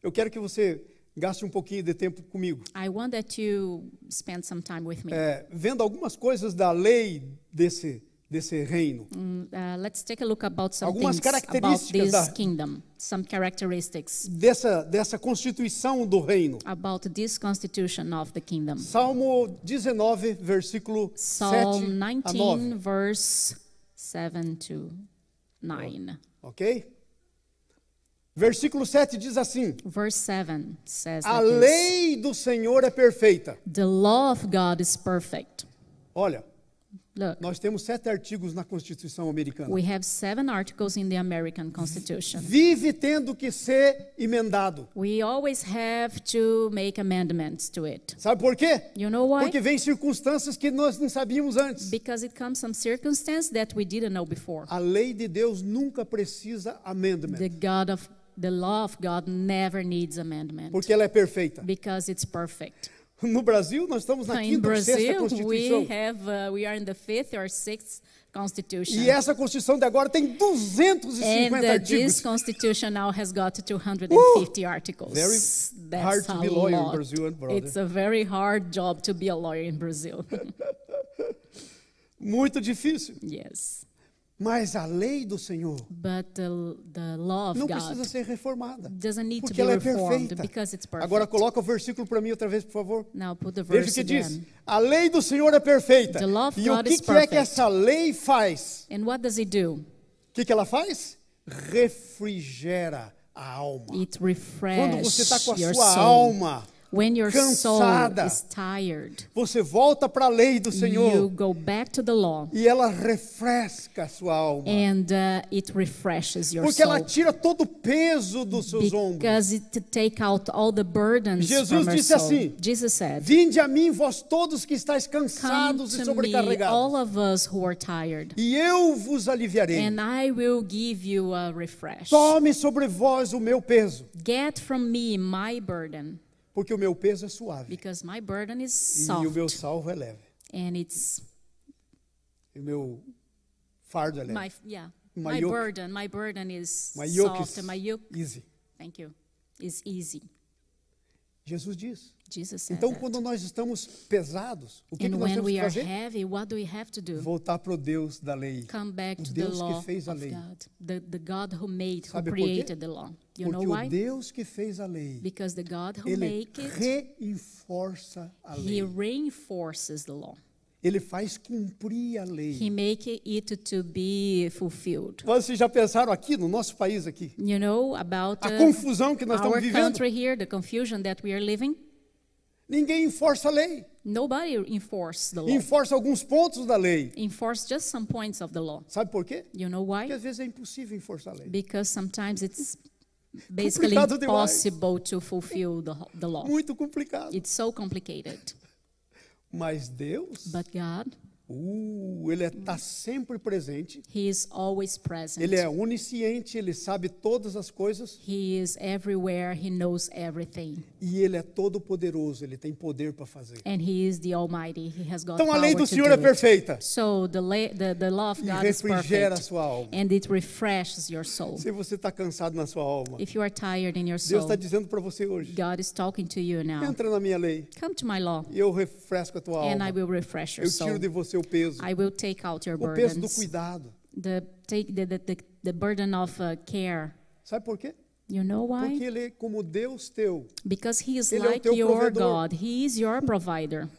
[SPEAKER 1] Eu quero que você gaste um pouquinho de tempo comigo,
[SPEAKER 2] I want that you spend some time with me.
[SPEAKER 1] vendo algumas coisas da lei desse reino.
[SPEAKER 2] Let's take a look about some
[SPEAKER 1] Algumas
[SPEAKER 2] things about
[SPEAKER 1] características
[SPEAKER 2] this
[SPEAKER 1] da-
[SPEAKER 2] kingdom, some characteristics
[SPEAKER 1] Dessa constituição do reino.
[SPEAKER 2] about this constitution of the kingdom.
[SPEAKER 1] Salmo 19, versículo 7
[SPEAKER 2] Psalm
[SPEAKER 1] a 9.
[SPEAKER 2] 19, verse 7 to 9.
[SPEAKER 1] Ok? Versículo 7 diz assim:
[SPEAKER 2] Verse 7 says
[SPEAKER 1] a
[SPEAKER 2] like this,
[SPEAKER 1] lei do Senhor é perfeita.
[SPEAKER 2] the law of God is perfect.
[SPEAKER 1] Olha,
[SPEAKER 2] Look,
[SPEAKER 1] nós temos 7 artigos na Constituição americana.
[SPEAKER 2] we have 7 articles in the American Constitution.
[SPEAKER 1] Vive tendo que ser emendado.
[SPEAKER 2] We always have to make amendments to it.
[SPEAKER 1] Sabe por quê?
[SPEAKER 2] You know why?
[SPEAKER 1] Porque vem circunstâncias que nós não sabíamos antes.
[SPEAKER 2] Because it comes some circumstance that we didn't know before.
[SPEAKER 1] A lei de Deus nunca precisa amendment,
[SPEAKER 2] The law of God never needs amendment
[SPEAKER 1] porque ela é perfeita.
[SPEAKER 2] because it's perfect.
[SPEAKER 1] No Brasil, nós estamos na
[SPEAKER 2] In
[SPEAKER 1] 5ª ou 6ª
[SPEAKER 2] Brazil,
[SPEAKER 1] Constituição.
[SPEAKER 2] we are in the 5th or 6th Constitution.
[SPEAKER 1] E essa Constituição de agora tem 250
[SPEAKER 2] And this
[SPEAKER 1] artigos.
[SPEAKER 2] constitution now has got 250 articles.
[SPEAKER 1] Very
[SPEAKER 2] That's
[SPEAKER 1] hard to
[SPEAKER 2] a
[SPEAKER 1] be lawyer in
[SPEAKER 2] lot.
[SPEAKER 1] Brazil, brother.
[SPEAKER 2] It's a very hard job to be a lawyer in Brazil.
[SPEAKER 1] Muito difícil.
[SPEAKER 2] Yes.
[SPEAKER 1] Mas a lei do Senhor
[SPEAKER 2] But the law of
[SPEAKER 1] não
[SPEAKER 2] God
[SPEAKER 1] precisa ser reformada,
[SPEAKER 2] doesn't need to
[SPEAKER 1] porque
[SPEAKER 2] be
[SPEAKER 1] ela é
[SPEAKER 2] reformed
[SPEAKER 1] perfeita.
[SPEAKER 2] because it's perfect.
[SPEAKER 1] Agora coloca o versículo para mim outra vez, por favor.
[SPEAKER 2] Now put the
[SPEAKER 1] Veja o
[SPEAKER 2] verse
[SPEAKER 1] que diz.
[SPEAKER 2] again.
[SPEAKER 1] A lei do Senhor é perfeita.
[SPEAKER 2] The law of
[SPEAKER 1] E o
[SPEAKER 2] God
[SPEAKER 1] que,
[SPEAKER 2] is
[SPEAKER 1] que é que
[SPEAKER 2] perfect.
[SPEAKER 1] essa lei faz?
[SPEAKER 2] And what does it do?
[SPEAKER 1] O que ela faz? Refrigera a alma.
[SPEAKER 2] It
[SPEAKER 1] Quando você está com a
[SPEAKER 2] refreshes your
[SPEAKER 1] sua
[SPEAKER 2] soul.
[SPEAKER 1] alma
[SPEAKER 2] When your soul
[SPEAKER 1] cansada,
[SPEAKER 2] is tired,
[SPEAKER 1] você volta para a lei do
[SPEAKER 2] you
[SPEAKER 1] Senhor
[SPEAKER 2] go back to the law
[SPEAKER 1] e ela refresca a sua alma.
[SPEAKER 2] and it refreshes your
[SPEAKER 1] Porque ela
[SPEAKER 2] soul.
[SPEAKER 1] tira todo o peso dos seus ombros.
[SPEAKER 2] Because it take out all the burdens
[SPEAKER 1] Jesus
[SPEAKER 2] from your
[SPEAKER 1] disse
[SPEAKER 2] soul.
[SPEAKER 1] assim,
[SPEAKER 2] Jesus said,
[SPEAKER 1] Vinde a mim, vós todos que estáis
[SPEAKER 2] come
[SPEAKER 1] cansados e
[SPEAKER 2] to me,
[SPEAKER 1] sobrecarregados,
[SPEAKER 2] all of us who are tired,
[SPEAKER 1] e eu vos aliviarei.
[SPEAKER 2] and I will give you a refresh.
[SPEAKER 1] Tome sobre vós o meu peso,
[SPEAKER 2] Get from me my burden,
[SPEAKER 1] porque o meu peso é suave
[SPEAKER 2] because my burden is
[SPEAKER 1] e o meu
[SPEAKER 2] soft,
[SPEAKER 1] salvo é leve.
[SPEAKER 2] and it's
[SPEAKER 1] E o meu fardo é leve.
[SPEAKER 2] my
[SPEAKER 1] yoke.
[SPEAKER 2] my burden is
[SPEAKER 1] My yoke
[SPEAKER 2] soft,
[SPEAKER 1] is
[SPEAKER 2] and my yoke,
[SPEAKER 1] easy.
[SPEAKER 2] thank you, is easy.
[SPEAKER 1] Jesus diz.
[SPEAKER 2] Jesus said
[SPEAKER 1] Então,
[SPEAKER 2] that.
[SPEAKER 1] quando nós estamos pesados, o que
[SPEAKER 2] And
[SPEAKER 1] nós
[SPEAKER 2] when
[SPEAKER 1] temos
[SPEAKER 2] we
[SPEAKER 1] que
[SPEAKER 2] are
[SPEAKER 1] fazer?
[SPEAKER 2] heavy, what do we have to do?
[SPEAKER 1] Voltar para o Deus da lei.
[SPEAKER 2] Come back
[SPEAKER 1] O
[SPEAKER 2] to
[SPEAKER 1] Deus
[SPEAKER 2] the
[SPEAKER 1] que
[SPEAKER 2] law
[SPEAKER 1] fez a
[SPEAKER 2] of
[SPEAKER 1] lei.
[SPEAKER 2] God, the God who made, who
[SPEAKER 1] Sabe por quê?
[SPEAKER 2] created the law. You know
[SPEAKER 1] Porque
[SPEAKER 2] why?
[SPEAKER 1] o Deus que fez a lei,
[SPEAKER 2] Because the God who
[SPEAKER 1] ele
[SPEAKER 2] made it,
[SPEAKER 1] reinforça a
[SPEAKER 2] He
[SPEAKER 1] lei.
[SPEAKER 2] reinforces the law.
[SPEAKER 1] Ele faz cumprir a lei.
[SPEAKER 2] He make it to be fulfilled.
[SPEAKER 1] Vocês já pensaram aqui, no nosso país aqui,
[SPEAKER 2] You know about
[SPEAKER 1] a confusão que nós
[SPEAKER 2] our
[SPEAKER 1] estamos vivendo?
[SPEAKER 2] country here, the confusion that we are living?
[SPEAKER 1] Ninguém enforça a lei.
[SPEAKER 2] Nobody enforces the law.
[SPEAKER 1] Enforça alguns pontos da lei.
[SPEAKER 2] Enforce just some points of the law.
[SPEAKER 1] Sabe por quê?
[SPEAKER 2] You know
[SPEAKER 1] Porque
[SPEAKER 2] why?
[SPEAKER 1] às vezes é impossível enforçar a lei.
[SPEAKER 2] Because sometimes it's basically
[SPEAKER 1] Complicado demais.
[SPEAKER 2] impossible to fulfill the law.
[SPEAKER 1] Muito complicado.
[SPEAKER 2] It's so complicated.
[SPEAKER 1] Mas Deus,
[SPEAKER 2] But God,
[SPEAKER 1] Ele está sempre presente.
[SPEAKER 2] He is always present.
[SPEAKER 1] Ele é onisciente, Ele sabe todas as coisas.
[SPEAKER 2] He is everywhere. He knows everything.
[SPEAKER 1] E Ele é todo poderoso, Ele tem poder para fazer.
[SPEAKER 2] And He is the Almighty. He has got
[SPEAKER 1] Então a
[SPEAKER 2] power
[SPEAKER 1] lei do
[SPEAKER 2] to
[SPEAKER 1] Senhor
[SPEAKER 2] do
[SPEAKER 1] é
[SPEAKER 2] it.
[SPEAKER 1] perfeita.
[SPEAKER 2] So the law of
[SPEAKER 1] E
[SPEAKER 2] God is
[SPEAKER 1] refrigera a
[SPEAKER 2] perfect.
[SPEAKER 1] sua alma.
[SPEAKER 2] And it refreshes your soul.
[SPEAKER 1] Se você está cansado na sua alma,
[SPEAKER 2] If you are tired in your
[SPEAKER 1] Deus
[SPEAKER 2] soul,
[SPEAKER 1] está dizendo para você hoje,
[SPEAKER 2] God is talking to you now.
[SPEAKER 1] entra na minha lei
[SPEAKER 2] Come to my law,
[SPEAKER 1] e eu refresco a tua
[SPEAKER 2] and I
[SPEAKER 1] alma.
[SPEAKER 2] will refresh your
[SPEAKER 1] Eu
[SPEAKER 2] soul.
[SPEAKER 1] tiro de você o peso,
[SPEAKER 2] I will take out your
[SPEAKER 1] o peso do
[SPEAKER 2] burdens.
[SPEAKER 1] cuidado.
[SPEAKER 2] The burden of care.
[SPEAKER 1] Sabe por quê?
[SPEAKER 2] You know
[SPEAKER 1] Porque
[SPEAKER 2] why?
[SPEAKER 1] Ele é como Deus teu.
[SPEAKER 2] Because He is
[SPEAKER 1] Ele é o
[SPEAKER 2] like
[SPEAKER 1] teu
[SPEAKER 2] your
[SPEAKER 1] provedor.
[SPEAKER 2] God. He is your provider.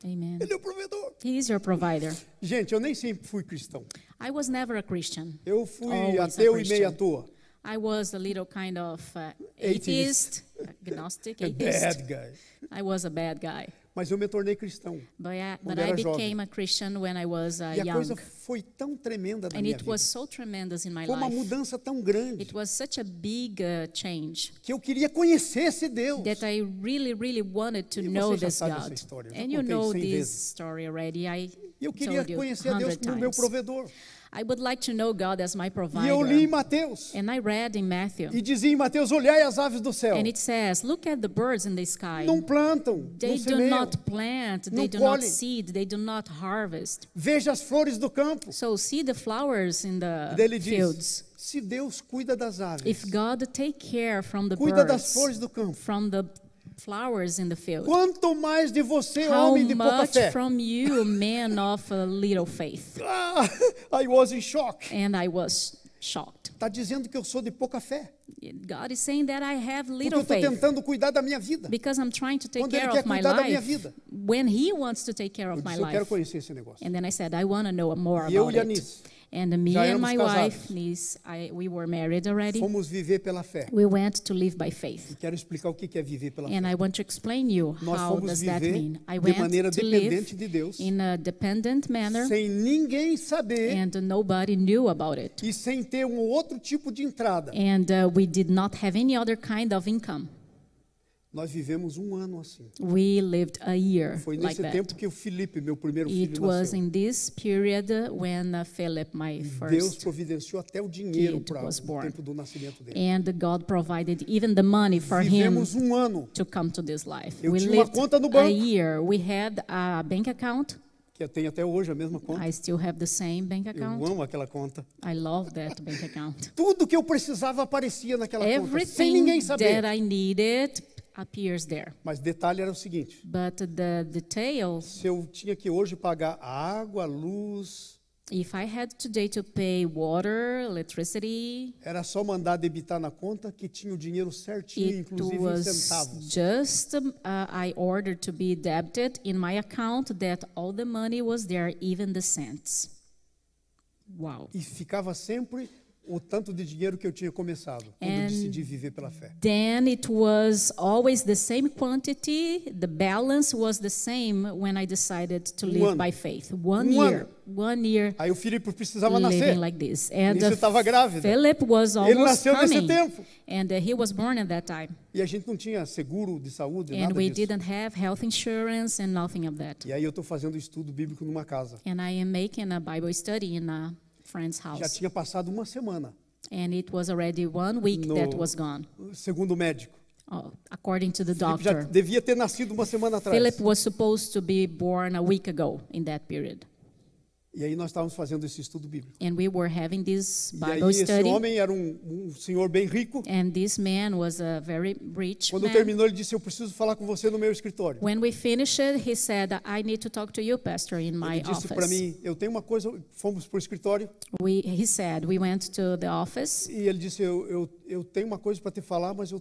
[SPEAKER 2] Amen.
[SPEAKER 1] Ele é o provedor.
[SPEAKER 2] He is your provider.
[SPEAKER 1] Gente, eu nem sempre fui cristão.
[SPEAKER 2] I was never a Christian.
[SPEAKER 1] Eu fui
[SPEAKER 2] Always a
[SPEAKER 1] ateu e meio
[SPEAKER 2] Christian.
[SPEAKER 1] à toa.
[SPEAKER 2] I was a little kind of
[SPEAKER 1] Atheist.
[SPEAKER 2] agnostic,
[SPEAKER 1] A
[SPEAKER 2] atheist.
[SPEAKER 1] bad guy.
[SPEAKER 2] I was a bad guy.
[SPEAKER 1] Mas eu me tornei cristão.
[SPEAKER 2] But
[SPEAKER 1] Quando
[SPEAKER 2] I
[SPEAKER 1] era
[SPEAKER 2] became
[SPEAKER 1] jovem.
[SPEAKER 2] a Christian when I was
[SPEAKER 1] E a
[SPEAKER 2] young.
[SPEAKER 1] coisa foi tão tremenda na
[SPEAKER 2] And
[SPEAKER 1] minha
[SPEAKER 2] it
[SPEAKER 1] vida.
[SPEAKER 2] was so tremendous in my
[SPEAKER 1] Foi uma
[SPEAKER 2] life.
[SPEAKER 1] mudança tão grande
[SPEAKER 2] It was such a big change
[SPEAKER 1] que eu queria conhecer esse Deus.
[SPEAKER 2] that I really, really wanted to
[SPEAKER 1] E
[SPEAKER 2] know
[SPEAKER 1] você já
[SPEAKER 2] this
[SPEAKER 1] sabe essa
[SPEAKER 2] God.
[SPEAKER 1] história, eu já
[SPEAKER 2] And you
[SPEAKER 1] contei
[SPEAKER 2] know
[SPEAKER 1] 100
[SPEAKER 2] this
[SPEAKER 1] vezes.
[SPEAKER 2] story already. I
[SPEAKER 1] E eu queria
[SPEAKER 2] told you
[SPEAKER 1] conhecer a Deus
[SPEAKER 2] 100
[SPEAKER 1] como meu
[SPEAKER 2] times.
[SPEAKER 1] provedor.
[SPEAKER 2] I would like to know God as my
[SPEAKER 1] E eu li em
[SPEAKER 2] provider.
[SPEAKER 1] Mateus.
[SPEAKER 2] And I read in Matthew.
[SPEAKER 1] E dizia em Mateus, olhai as aves do céu.
[SPEAKER 2] And it says, look at the birds in the sky.
[SPEAKER 1] Não plantam,
[SPEAKER 2] They
[SPEAKER 1] não
[SPEAKER 2] do
[SPEAKER 1] semeiam.
[SPEAKER 2] not plant,
[SPEAKER 1] não
[SPEAKER 2] they do not
[SPEAKER 1] colhem.
[SPEAKER 2] seed, they do not harvest.
[SPEAKER 1] Veja as flores do campo.
[SPEAKER 2] So see the flowers in
[SPEAKER 1] E
[SPEAKER 2] the
[SPEAKER 1] daí ele diz,
[SPEAKER 2] fields.
[SPEAKER 1] se Deus cuida das aves,
[SPEAKER 2] If God take care from the
[SPEAKER 1] cuida das
[SPEAKER 2] birds,
[SPEAKER 1] flores do campo,
[SPEAKER 2] from the flowers in the field,
[SPEAKER 1] quanto mais de você,
[SPEAKER 2] how
[SPEAKER 1] homem de pouca
[SPEAKER 2] much
[SPEAKER 1] fé.
[SPEAKER 2] from you, man of a little faith?
[SPEAKER 1] Ah, I was in shock.
[SPEAKER 2] And I was shocked.
[SPEAKER 1] Está dizendo que eu sou de pouca fé.
[SPEAKER 2] God is saying that I have
[SPEAKER 1] Porque eu
[SPEAKER 2] little
[SPEAKER 1] estou
[SPEAKER 2] faith
[SPEAKER 1] tentando cuidar da minha vida.
[SPEAKER 2] because I'm trying to take
[SPEAKER 1] Quando Ele
[SPEAKER 2] care
[SPEAKER 1] quer
[SPEAKER 2] of my
[SPEAKER 1] cuidar da minha
[SPEAKER 2] life
[SPEAKER 1] vida.
[SPEAKER 2] when He wants to take care
[SPEAKER 1] Eu
[SPEAKER 2] of my
[SPEAKER 1] disse, eu quero
[SPEAKER 2] life.
[SPEAKER 1] conhecer esse negócio.
[SPEAKER 2] And then I said, I want to know more
[SPEAKER 1] E eu
[SPEAKER 2] about
[SPEAKER 1] e a
[SPEAKER 2] it.
[SPEAKER 1] Nice
[SPEAKER 2] And me
[SPEAKER 1] já
[SPEAKER 2] and
[SPEAKER 1] éramos
[SPEAKER 2] my
[SPEAKER 1] casados.
[SPEAKER 2] wife, Niece, we were married already.
[SPEAKER 1] Fomos viver pela fé.
[SPEAKER 2] We went to live by faith.
[SPEAKER 1] Quero explicar o que é viver pela
[SPEAKER 2] And
[SPEAKER 1] fé.
[SPEAKER 2] I want to explain you
[SPEAKER 1] Nós
[SPEAKER 2] how
[SPEAKER 1] fomos
[SPEAKER 2] does that
[SPEAKER 1] viver
[SPEAKER 2] mean. I
[SPEAKER 1] de maneira
[SPEAKER 2] went to live
[SPEAKER 1] dependente de Deus,
[SPEAKER 2] in a dependent manner,
[SPEAKER 1] sem ninguém saber
[SPEAKER 2] and nobody knew about it.
[SPEAKER 1] e sem ter um outro tipo de entrada.
[SPEAKER 2] And we did not have any other kind of income.
[SPEAKER 1] Nós vivemos um ano assim.
[SPEAKER 2] We lived a year
[SPEAKER 1] Foi
[SPEAKER 2] like
[SPEAKER 1] nesse
[SPEAKER 2] that.
[SPEAKER 1] tempo que o Felipe, meu primeiro
[SPEAKER 2] It
[SPEAKER 1] filho,
[SPEAKER 2] was
[SPEAKER 1] nasceu.
[SPEAKER 2] in this period when Philip, my
[SPEAKER 1] Deus
[SPEAKER 2] first,
[SPEAKER 1] providenciou até o dinheiro
[SPEAKER 2] kid
[SPEAKER 1] para
[SPEAKER 2] was
[SPEAKER 1] o
[SPEAKER 2] born.
[SPEAKER 1] tempo do nascimento dele.
[SPEAKER 2] and God provided even the money for him
[SPEAKER 1] Vivemos um ano,
[SPEAKER 2] to come to this life.
[SPEAKER 1] Eu
[SPEAKER 2] We
[SPEAKER 1] tinha uma
[SPEAKER 2] lived
[SPEAKER 1] conta no
[SPEAKER 2] a
[SPEAKER 1] banco.
[SPEAKER 2] year. We had a bank account.
[SPEAKER 1] que tem até hoje a mesma conta.
[SPEAKER 2] I still have the same bank
[SPEAKER 1] Eu
[SPEAKER 2] account.
[SPEAKER 1] amo aquela conta.
[SPEAKER 2] I love that bank account.
[SPEAKER 1] Tudo que eu precisava aparecia naquela conta, sem
[SPEAKER 2] Everything
[SPEAKER 1] ninguém saber.
[SPEAKER 2] that I needed appears there.
[SPEAKER 1] Mas detalhe era o seguinte,
[SPEAKER 2] But the details,
[SPEAKER 1] se eu tinha que hoje pagar a água, a luz,
[SPEAKER 2] if I had today to pay water, electricity,
[SPEAKER 1] era só mandar debitar na conta que tinha o dinheiro certinho,
[SPEAKER 2] it
[SPEAKER 1] inclusive em
[SPEAKER 2] was
[SPEAKER 1] centavos.
[SPEAKER 2] just I ordered to be debited in my account that all the money was there, even the cents. Wow.
[SPEAKER 1] E ficava sempre o tanto de dinheiro que eu tinha começado, quando eu
[SPEAKER 2] And
[SPEAKER 1] decidi viver pela fé.
[SPEAKER 2] Then it was always the same quantity. The balance was the same when I decided to live
[SPEAKER 1] ano.
[SPEAKER 2] by faith. 1
[SPEAKER 1] Um
[SPEAKER 2] year.
[SPEAKER 1] ano.
[SPEAKER 2] 1 year
[SPEAKER 1] Aí o Filipe precisava
[SPEAKER 2] living
[SPEAKER 1] nascer.
[SPEAKER 2] like this. And
[SPEAKER 1] Nisso eu estava grávida.
[SPEAKER 2] Philip was
[SPEAKER 1] Ele
[SPEAKER 2] almost
[SPEAKER 1] nasceu nesse
[SPEAKER 2] coming.
[SPEAKER 1] tempo.
[SPEAKER 2] And he was born at that time.
[SPEAKER 1] E a gente não tinha seguro de saúde,
[SPEAKER 2] And
[SPEAKER 1] nada
[SPEAKER 2] we
[SPEAKER 1] disso.
[SPEAKER 2] didn't have health insurance and nothing of that.
[SPEAKER 1] E aí eu estou fazendo estudo bíblico numa casa.
[SPEAKER 2] And I am making a Bible study in a friend's
[SPEAKER 1] Já
[SPEAKER 2] house.
[SPEAKER 1] tinha passado uma semana,
[SPEAKER 2] And it was already 1 week
[SPEAKER 1] No-
[SPEAKER 2] that was gone,
[SPEAKER 1] segundo o médico.
[SPEAKER 2] according to the
[SPEAKER 1] Filipe já
[SPEAKER 2] doctor.
[SPEAKER 1] devia ter nascido uma semana atrás.
[SPEAKER 2] Philip was supposed to be born a week ago in that period.
[SPEAKER 1] E aí nós estávamos fazendo esse estudo bíblico.
[SPEAKER 2] And we were having this
[SPEAKER 1] E aí
[SPEAKER 2] Bible
[SPEAKER 1] esse
[SPEAKER 2] study.
[SPEAKER 1] homem era um senhor bem rico.
[SPEAKER 2] And this man was a very rich
[SPEAKER 1] Quando
[SPEAKER 2] man.
[SPEAKER 1] terminou, ele disse, eu preciso falar com você no meu escritório.
[SPEAKER 2] When we finished, he said, I need to talk to you, Pastor, in my
[SPEAKER 1] Ele disse para
[SPEAKER 2] office.
[SPEAKER 1] mim, eu tenho uma coisa, fomos para o escritório,
[SPEAKER 2] He said, we went to the office.
[SPEAKER 1] e ele disse, eu tenho uma coisa para te falar, mas eu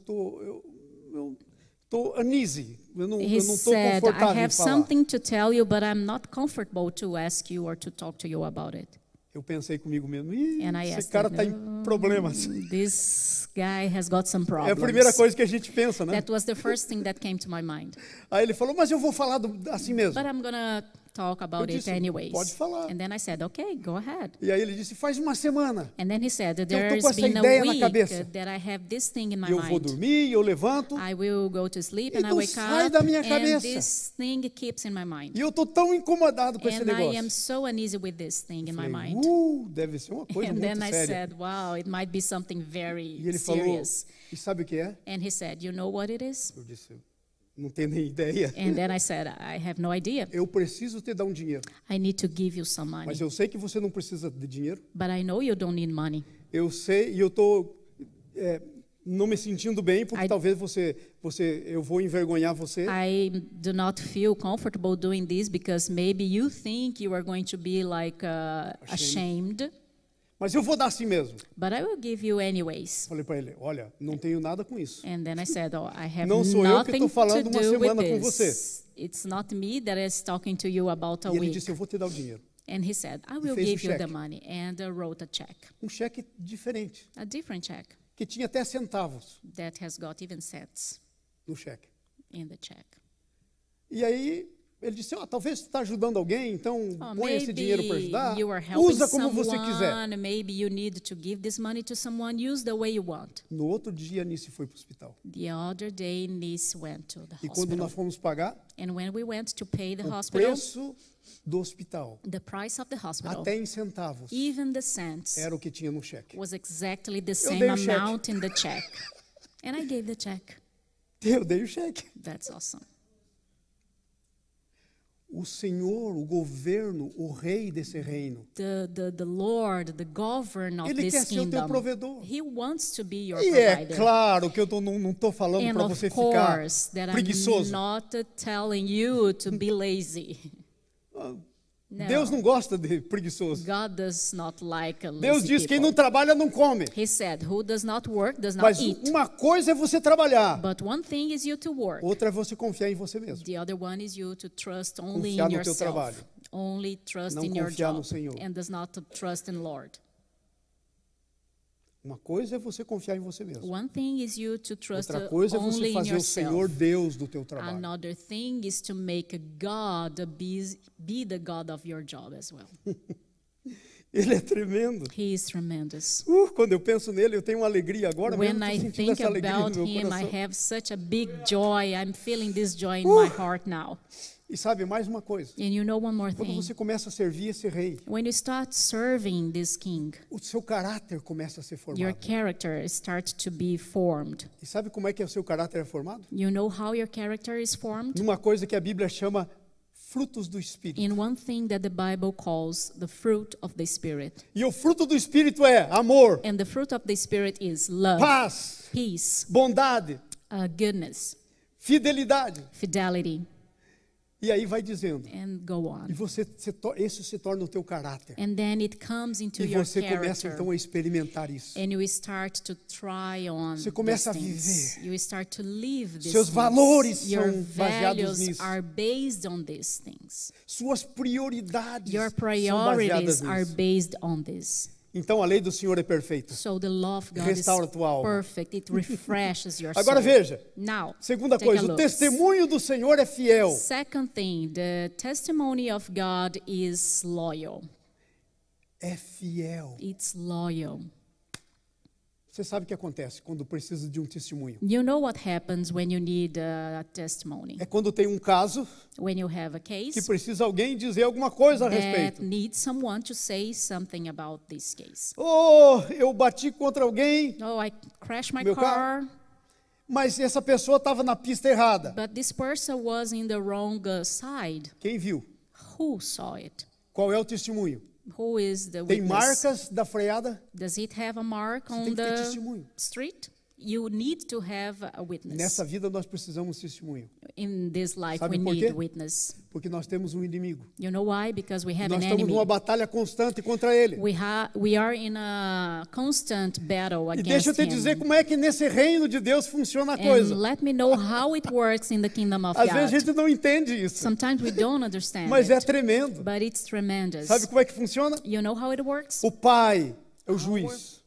[SPEAKER 1] tô uneasy, eu não
[SPEAKER 2] He
[SPEAKER 1] estou
[SPEAKER 2] said, I
[SPEAKER 1] confortável em
[SPEAKER 2] have
[SPEAKER 1] falar.
[SPEAKER 2] something to tell you, but I'm not comfortable to ask you or to talk to you about it.
[SPEAKER 1] Eu pensei comigo mesmo, Ih,
[SPEAKER 2] And I
[SPEAKER 1] esse
[SPEAKER 2] asked
[SPEAKER 1] cara
[SPEAKER 2] him,
[SPEAKER 1] está em problemas.
[SPEAKER 2] This guy has got some
[SPEAKER 1] É
[SPEAKER 2] problems.
[SPEAKER 1] a primeira coisa que a gente pensa, né?
[SPEAKER 2] That was the first thing that came to my mind.
[SPEAKER 1] Aí ele falou, mas eu vou falar assim mesmo.
[SPEAKER 2] But I'm going to talk about
[SPEAKER 1] Eu
[SPEAKER 2] it
[SPEAKER 1] disse,
[SPEAKER 2] anyways.
[SPEAKER 1] pode falar.
[SPEAKER 2] And then I said, okay, go ahead.
[SPEAKER 1] E aí ele disse, faz uma semana.
[SPEAKER 2] And then he said,
[SPEAKER 1] tô
[SPEAKER 2] there's
[SPEAKER 1] com essa
[SPEAKER 2] been a
[SPEAKER 1] ideia na
[SPEAKER 2] week
[SPEAKER 1] cabeça.
[SPEAKER 2] that I have this thing in my
[SPEAKER 1] E eu vou
[SPEAKER 2] mind.
[SPEAKER 1] dormir, eu levanto.
[SPEAKER 2] I will go to sleep
[SPEAKER 1] E
[SPEAKER 2] and I
[SPEAKER 1] não
[SPEAKER 2] wake
[SPEAKER 1] sai
[SPEAKER 2] up
[SPEAKER 1] da minha
[SPEAKER 2] and
[SPEAKER 1] cabeça.
[SPEAKER 2] this thing keeps in my mind.
[SPEAKER 1] E eu estou tão incomodado com esse
[SPEAKER 2] And I am
[SPEAKER 1] negócio.
[SPEAKER 2] so uneasy with this thing in my
[SPEAKER 1] Falei,
[SPEAKER 2] mind.
[SPEAKER 1] deve ser uma coisa
[SPEAKER 2] And
[SPEAKER 1] muito
[SPEAKER 2] then I
[SPEAKER 1] séria.
[SPEAKER 2] said, wow, it might be something very
[SPEAKER 1] E ele falou,
[SPEAKER 2] serious.
[SPEAKER 1] e sabe o que é?
[SPEAKER 2] And he said, you know what it is?
[SPEAKER 1] Eu disse, não tenho nem ideia.
[SPEAKER 2] And then I said, I have no idea.
[SPEAKER 1] Eu preciso te dar um dinheiro.
[SPEAKER 2] I need to give you some money.
[SPEAKER 1] Mas eu sei que você não precisa de dinheiro.
[SPEAKER 2] But I know you don't need money.
[SPEAKER 1] Eu sei, e eu estou não me sentindo bem, porque talvez eu vou envergonhar você.
[SPEAKER 2] I do not feel comfortable doing this because maybe you think you are going to be like ashamed.
[SPEAKER 1] Mas eu vou dar assim mesmo.
[SPEAKER 2] But I will give you anyways.
[SPEAKER 1] Falei para ele, olha, não tenho nada com isso.
[SPEAKER 2] And then I said, oh, I have
[SPEAKER 1] Não sou eu que
[SPEAKER 2] nothing
[SPEAKER 1] estou falando
[SPEAKER 2] to
[SPEAKER 1] uma
[SPEAKER 2] do with
[SPEAKER 1] semana com você.
[SPEAKER 2] this. It's not me that is talking to you about a
[SPEAKER 1] E ele
[SPEAKER 2] week.
[SPEAKER 1] disse, eu vou te dar o dinheiro.
[SPEAKER 2] And he said, I will
[SPEAKER 1] fez
[SPEAKER 2] give you the
[SPEAKER 1] cheque.
[SPEAKER 2] money. And wrote a check,
[SPEAKER 1] Um cheque diferente,
[SPEAKER 2] a different check
[SPEAKER 1] que tinha até centavos
[SPEAKER 2] that has got even cents
[SPEAKER 1] no cheque.
[SPEAKER 2] in the check.
[SPEAKER 1] E aí ele disse, talvez você está ajudando alguém, então
[SPEAKER 2] Oh,
[SPEAKER 1] põe esse dinheiro para
[SPEAKER 2] maybe
[SPEAKER 1] ajudar.
[SPEAKER 2] you are helping
[SPEAKER 1] Usa como você quiser.
[SPEAKER 2] someone. Maybe you need to give this money to someone. Use the way you want.
[SPEAKER 1] No outro dia, Nice foi para o hospital.
[SPEAKER 2] The other day, Nice went to the
[SPEAKER 1] E quando
[SPEAKER 2] hospital.
[SPEAKER 1] nós fomos pagar,
[SPEAKER 2] And when we went to pay the
[SPEAKER 1] o
[SPEAKER 2] hospital,
[SPEAKER 1] preço do hospital,
[SPEAKER 2] the price of the hospital,
[SPEAKER 1] até em centavos,
[SPEAKER 2] even the cents,
[SPEAKER 1] era o que tinha no cheque.
[SPEAKER 2] was exactly the
[SPEAKER 1] Eu
[SPEAKER 2] same
[SPEAKER 1] dei o cheque.
[SPEAKER 2] amount in the check. And I gave the check.
[SPEAKER 1] Eu dei o cheque.
[SPEAKER 2] That's awesome.
[SPEAKER 1] O Senhor, o governo, o rei desse reino,
[SPEAKER 2] The Lord, the governor of
[SPEAKER 1] Ele
[SPEAKER 2] this
[SPEAKER 1] quer ser o teu
[SPEAKER 2] kingdom,
[SPEAKER 1] provedor.
[SPEAKER 2] He wants to be your
[SPEAKER 1] E é
[SPEAKER 2] provider.
[SPEAKER 1] claro que eu não estou falando
[SPEAKER 2] And
[SPEAKER 1] para
[SPEAKER 2] of
[SPEAKER 1] você ficar
[SPEAKER 2] course, that I'm
[SPEAKER 1] preguiçoso.
[SPEAKER 2] not telling you to be lazy. No.
[SPEAKER 1] Deus não gosta de preguiçoso.
[SPEAKER 2] God does not like a lazy
[SPEAKER 1] Deus diz, quem
[SPEAKER 2] people.
[SPEAKER 1] não trabalha não come.
[SPEAKER 2] He said, who does not work does not
[SPEAKER 1] Mas
[SPEAKER 2] eat.
[SPEAKER 1] uma coisa é você trabalhar,
[SPEAKER 2] But one thing is you to work.
[SPEAKER 1] outra é você confiar em você mesmo.
[SPEAKER 2] The other one is you to trust only
[SPEAKER 1] Confiar
[SPEAKER 2] in
[SPEAKER 1] no teu
[SPEAKER 2] yourself.
[SPEAKER 1] trabalho.
[SPEAKER 2] Only trust
[SPEAKER 1] Não
[SPEAKER 2] in your
[SPEAKER 1] confiar no
[SPEAKER 2] job.
[SPEAKER 1] Senhor.
[SPEAKER 2] And does not trust in Lord.
[SPEAKER 1] Uma coisa é você confiar em você mesmo.
[SPEAKER 2] One thing is you to trust
[SPEAKER 1] Outra coisa é você
[SPEAKER 2] only in
[SPEAKER 1] fazer o Senhor
[SPEAKER 2] yourself.
[SPEAKER 1] Deus do teu trabalho.
[SPEAKER 2] Another thing is to make God be the God of your job as well.
[SPEAKER 1] Ele é tremendo.
[SPEAKER 2] He is tremendous.
[SPEAKER 1] Quando eu penso nele, eu tenho uma alegria agora.
[SPEAKER 2] When
[SPEAKER 1] mesmo
[SPEAKER 2] I
[SPEAKER 1] estou sentindo
[SPEAKER 2] think
[SPEAKER 1] essa alegria
[SPEAKER 2] about
[SPEAKER 1] no meu
[SPEAKER 2] him, I
[SPEAKER 1] coração.
[SPEAKER 2] have such a big joy. I'm feeling this joy in my heart now.
[SPEAKER 1] E sabe, mais uma coisa.
[SPEAKER 2] And you know one more
[SPEAKER 1] Quando
[SPEAKER 2] thing.
[SPEAKER 1] você começa a servir esse rei,
[SPEAKER 2] When you start serving this king,
[SPEAKER 1] o seu caráter começa a ser
[SPEAKER 2] your
[SPEAKER 1] formado.
[SPEAKER 2] character starts to be formed.
[SPEAKER 1] E sabe como é que o seu caráter é formado?
[SPEAKER 2] You know how your character is formed?
[SPEAKER 1] Numa coisa que a Bíblia chama frutos do Espírito.
[SPEAKER 2] In one thing that the Bible calls the fruit of the Spirit.
[SPEAKER 1] E o fruto do Espírito é amor,
[SPEAKER 2] And the fruit of the Spirit is love,
[SPEAKER 1] paz,
[SPEAKER 2] peace,
[SPEAKER 1] bondade,
[SPEAKER 2] goodness,
[SPEAKER 1] fidelidade.
[SPEAKER 2] fidelity,
[SPEAKER 1] E aí vai dizendo.
[SPEAKER 2] and go on.
[SPEAKER 1] E isso se torna o teu caráter.
[SPEAKER 2] And then it comes into
[SPEAKER 1] E
[SPEAKER 2] your
[SPEAKER 1] você começa
[SPEAKER 2] character.
[SPEAKER 1] então a experimentar isso.
[SPEAKER 2] And you start to try on
[SPEAKER 1] Você começa
[SPEAKER 2] these
[SPEAKER 1] a
[SPEAKER 2] things.
[SPEAKER 1] viver.
[SPEAKER 2] You start to live these
[SPEAKER 1] Seus
[SPEAKER 2] things.
[SPEAKER 1] valores
[SPEAKER 2] Your
[SPEAKER 1] são baseados
[SPEAKER 2] values
[SPEAKER 1] nisso.
[SPEAKER 2] are based on these things.
[SPEAKER 1] Suas prioridades
[SPEAKER 2] Your
[SPEAKER 1] são baseadas
[SPEAKER 2] priorities are
[SPEAKER 1] nisso.
[SPEAKER 2] based on this.
[SPEAKER 1] Então a lei do Senhor é perfeita.
[SPEAKER 2] So the love of God
[SPEAKER 1] Restaura
[SPEAKER 2] is
[SPEAKER 1] tua alma.
[SPEAKER 2] perfect. It refreshes your
[SPEAKER 1] Agora
[SPEAKER 2] soul.
[SPEAKER 1] veja.
[SPEAKER 2] Now,
[SPEAKER 1] Segunda
[SPEAKER 2] take
[SPEAKER 1] coisa,
[SPEAKER 2] a
[SPEAKER 1] o
[SPEAKER 2] look.
[SPEAKER 1] testemunho do Senhor é fiel.
[SPEAKER 2] Second thing, the testimony of God is loyal.
[SPEAKER 1] É fiel.
[SPEAKER 2] It's loyal.
[SPEAKER 1] Você sabe o que acontece quando precisa de um testemunho?
[SPEAKER 2] You know what happens when you need a testimony?
[SPEAKER 1] É quando tem um caso
[SPEAKER 2] When you have a
[SPEAKER 1] que
[SPEAKER 2] case
[SPEAKER 1] precisa alguém dizer alguma coisa a
[SPEAKER 2] that
[SPEAKER 1] respeito.
[SPEAKER 2] needs someone to say something about this case.
[SPEAKER 1] Oh, eu bati contra alguém,
[SPEAKER 2] Oh, I crashed my
[SPEAKER 1] Meu
[SPEAKER 2] car,
[SPEAKER 1] mas essa pessoa estava na pista errada.
[SPEAKER 2] but this person was in the wrong side.
[SPEAKER 1] Quem viu?
[SPEAKER 2] Who saw it?
[SPEAKER 1] Qual é o testemunho?
[SPEAKER 2] Who is the
[SPEAKER 1] Tem
[SPEAKER 2] witness?
[SPEAKER 1] marcas da freada?
[SPEAKER 2] Does it have a mark
[SPEAKER 1] Você
[SPEAKER 2] on
[SPEAKER 1] tem que ter
[SPEAKER 2] the
[SPEAKER 1] testemunho.
[SPEAKER 2] street? You need to have a witness.
[SPEAKER 1] Nessa vida nós precisamos de testemunho,
[SPEAKER 2] In this life,
[SPEAKER 1] Sabe
[SPEAKER 2] we
[SPEAKER 1] por
[SPEAKER 2] need
[SPEAKER 1] quê?
[SPEAKER 2] witness.
[SPEAKER 1] porque nós temos um inimigo.
[SPEAKER 2] You know why? Because we have
[SPEAKER 1] Nós
[SPEAKER 2] an
[SPEAKER 1] estamos
[SPEAKER 2] enemy.
[SPEAKER 1] numa batalha constante contra ele.
[SPEAKER 2] We are in a constant battle
[SPEAKER 1] E
[SPEAKER 2] against
[SPEAKER 1] deixa eu te
[SPEAKER 2] him.
[SPEAKER 1] dizer como é que nesse reino de Deus funciona a
[SPEAKER 2] And
[SPEAKER 1] coisa.
[SPEAKER 2] let me know how it works in the kingdom of
[SPEAKER 1] Às
[SPEAKER 2] God.
[SPEAKER 1] vezes a gente não entende isso,
[SPEAKER 2] Sometimes we don't understand
[SPEAKER 1] mas é
[SPEAKER 2] it,
[SPEAKER 1] tremendo.
[SPEAKER 2] but it's tremendous.
[SPEAKER 1] Sabe como é que funciona?
[SPEAKER 2] You know how it works?
[SPEAKER 1] O Pai é o juiz.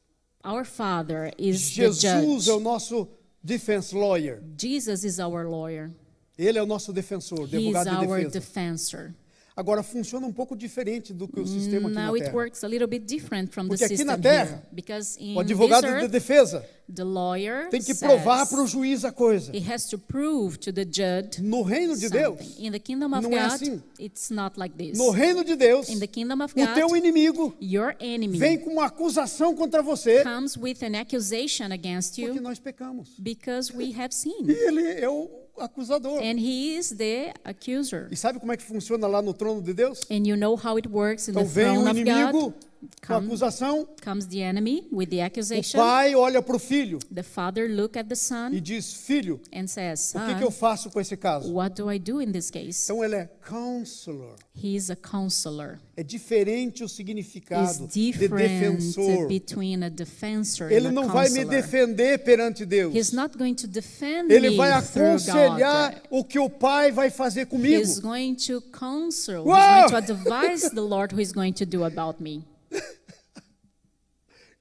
[SPEAKER 2] Our Father is the
[SPEAKER 1] Jesus
[SPEAKER 2] judge.
[SPEAKER 1] é o nosso defense lawyer.
[SPEAKER 2] Jesus is our lawyer.
[SPEAKER 1] Ele é o nosso defensor,
[SPEAKER 2] He is
[SPEAKER 1] advogado de
[SPEAKER 2] our
[SPEAKER 1] defesa.
[SPEAKER 2] defensor.
[SPEAKER 1] Agora funciona um pouco diferente do que o sistema aqui na
[SPEAKER 2] Now it
[SPEAKER 1] Terra.
[SPEAKER 2] works a little bit different from the
[SPEAKER 1] Porque aqui na
[SPEAKER 2] system
[SPEAKER 1] Terra,
[SPEAKER 2] here. Because in
[SPEAKER 1] O advogado
[SPEAKER 2] this
[SPEAKER 1] de
[SPEAKER 2] earth,
[SPEAKER 1] defesa
[SPEAKER 2] the lawyer
[SPEAKER 1] tem que provar para o
[SPEAKER 2] says
[SPEAKER 1] juiz a coisa.
[SPEAKER 2] he has to prove to the judge
[SPEAKER 1] No reino de Deus,
[SPEAKER 2] something. In the kingdom of
[SPEAKER 1] não é
[SPEAKER 2] God,
[SPEAKER 1] assim.
[SPEAKER 2] it's not like this.
[SPEAKER 1] no reino de Deus,
[SPEAKER 2] In the kingdom of
[SPEAKER 1] o teu
[SPEAKER 2] God,
[SPEAKER 1] inimigo
[SPEAKER 2] your enemy
[SPEAKER 1] vem com uma acusação contra você
[SPEAKER 2] comes with an accusation against
[SPEAKER 1] porque
[SPEAKER 2] you
[SPEAKER 1] nós pecamos.
[SPEAKER 2] because we have
[SPEAKER 1] E
[SPEAKER 2] sinned.
[SPEAKER 1] ele é o acusador.
[SPEAKER 2] And he is the accuser.
[SPEAKER 1] E sabe como é que funciona lá no trono de Deus?
[SPEAKER 2] And you know how it works in
[SPEAKER 1] Então
[SPEAKER 2] the
[SPEAKER 1] vem
[SPEAKER 2] throne
[SPEAKER 1] o
[SPEAKER 2] of
[SPEAKER 1] inimigo
[SPEAKER 2] God.
[SPEAKER 1] com a acusação,
[SPEAKER 2] Comes the enemy with the
[SPEAKER 1] o
[SPEAKER 2] accusation.
[SPEAKER 1] pai olha para o filho
[SPEAKER 2] The father look at the
[SPEAKER 1] e
[SPEAKER 2] son
[SPEAKER 1] diz, filho,
[SPEAKER 2] and says,
[SPEAKER 1] o que eu
[SPEAKER 2] son,
[SPEAKER 1] faço com esse caso?
[SPEAKER 2] what do I do in this case?
[SPEAKER 1] Então ele é counselor.
[SPEAKER 2] He is a counselor.
[SPEAKER 1] É diferente o
[SPEAKER 2] It's
[SPEAKER 1] significado de
[SPEAKER 2] different
[SPEAKER 1] defensor.
[SPEAKER 2] between a defensor
[SPEAKER 1] Ele
[SPEAKER 2] and a
[SPEAKER 1] não vai me
[SPEAKER 2] counselor.
[SPEAKER 1] defender perante Deus.
[SPEAKER 2] He's not going to defend
[SPEAKER 1] Ele
[SPEAKER 2] me
[SPEAKER 1] vai
[SPEAKER 2] through
[SPEAKER 1] aconselhar
[SPEAKER 2] God.
[SPEAKER 1] o que o pai vai fazer comigo.
[SPEAKER 2] He's going to counsel.
[SPEAKER 1] Uau!
[SPEAKER 2] He's going to advise the Lord who is going to do about me.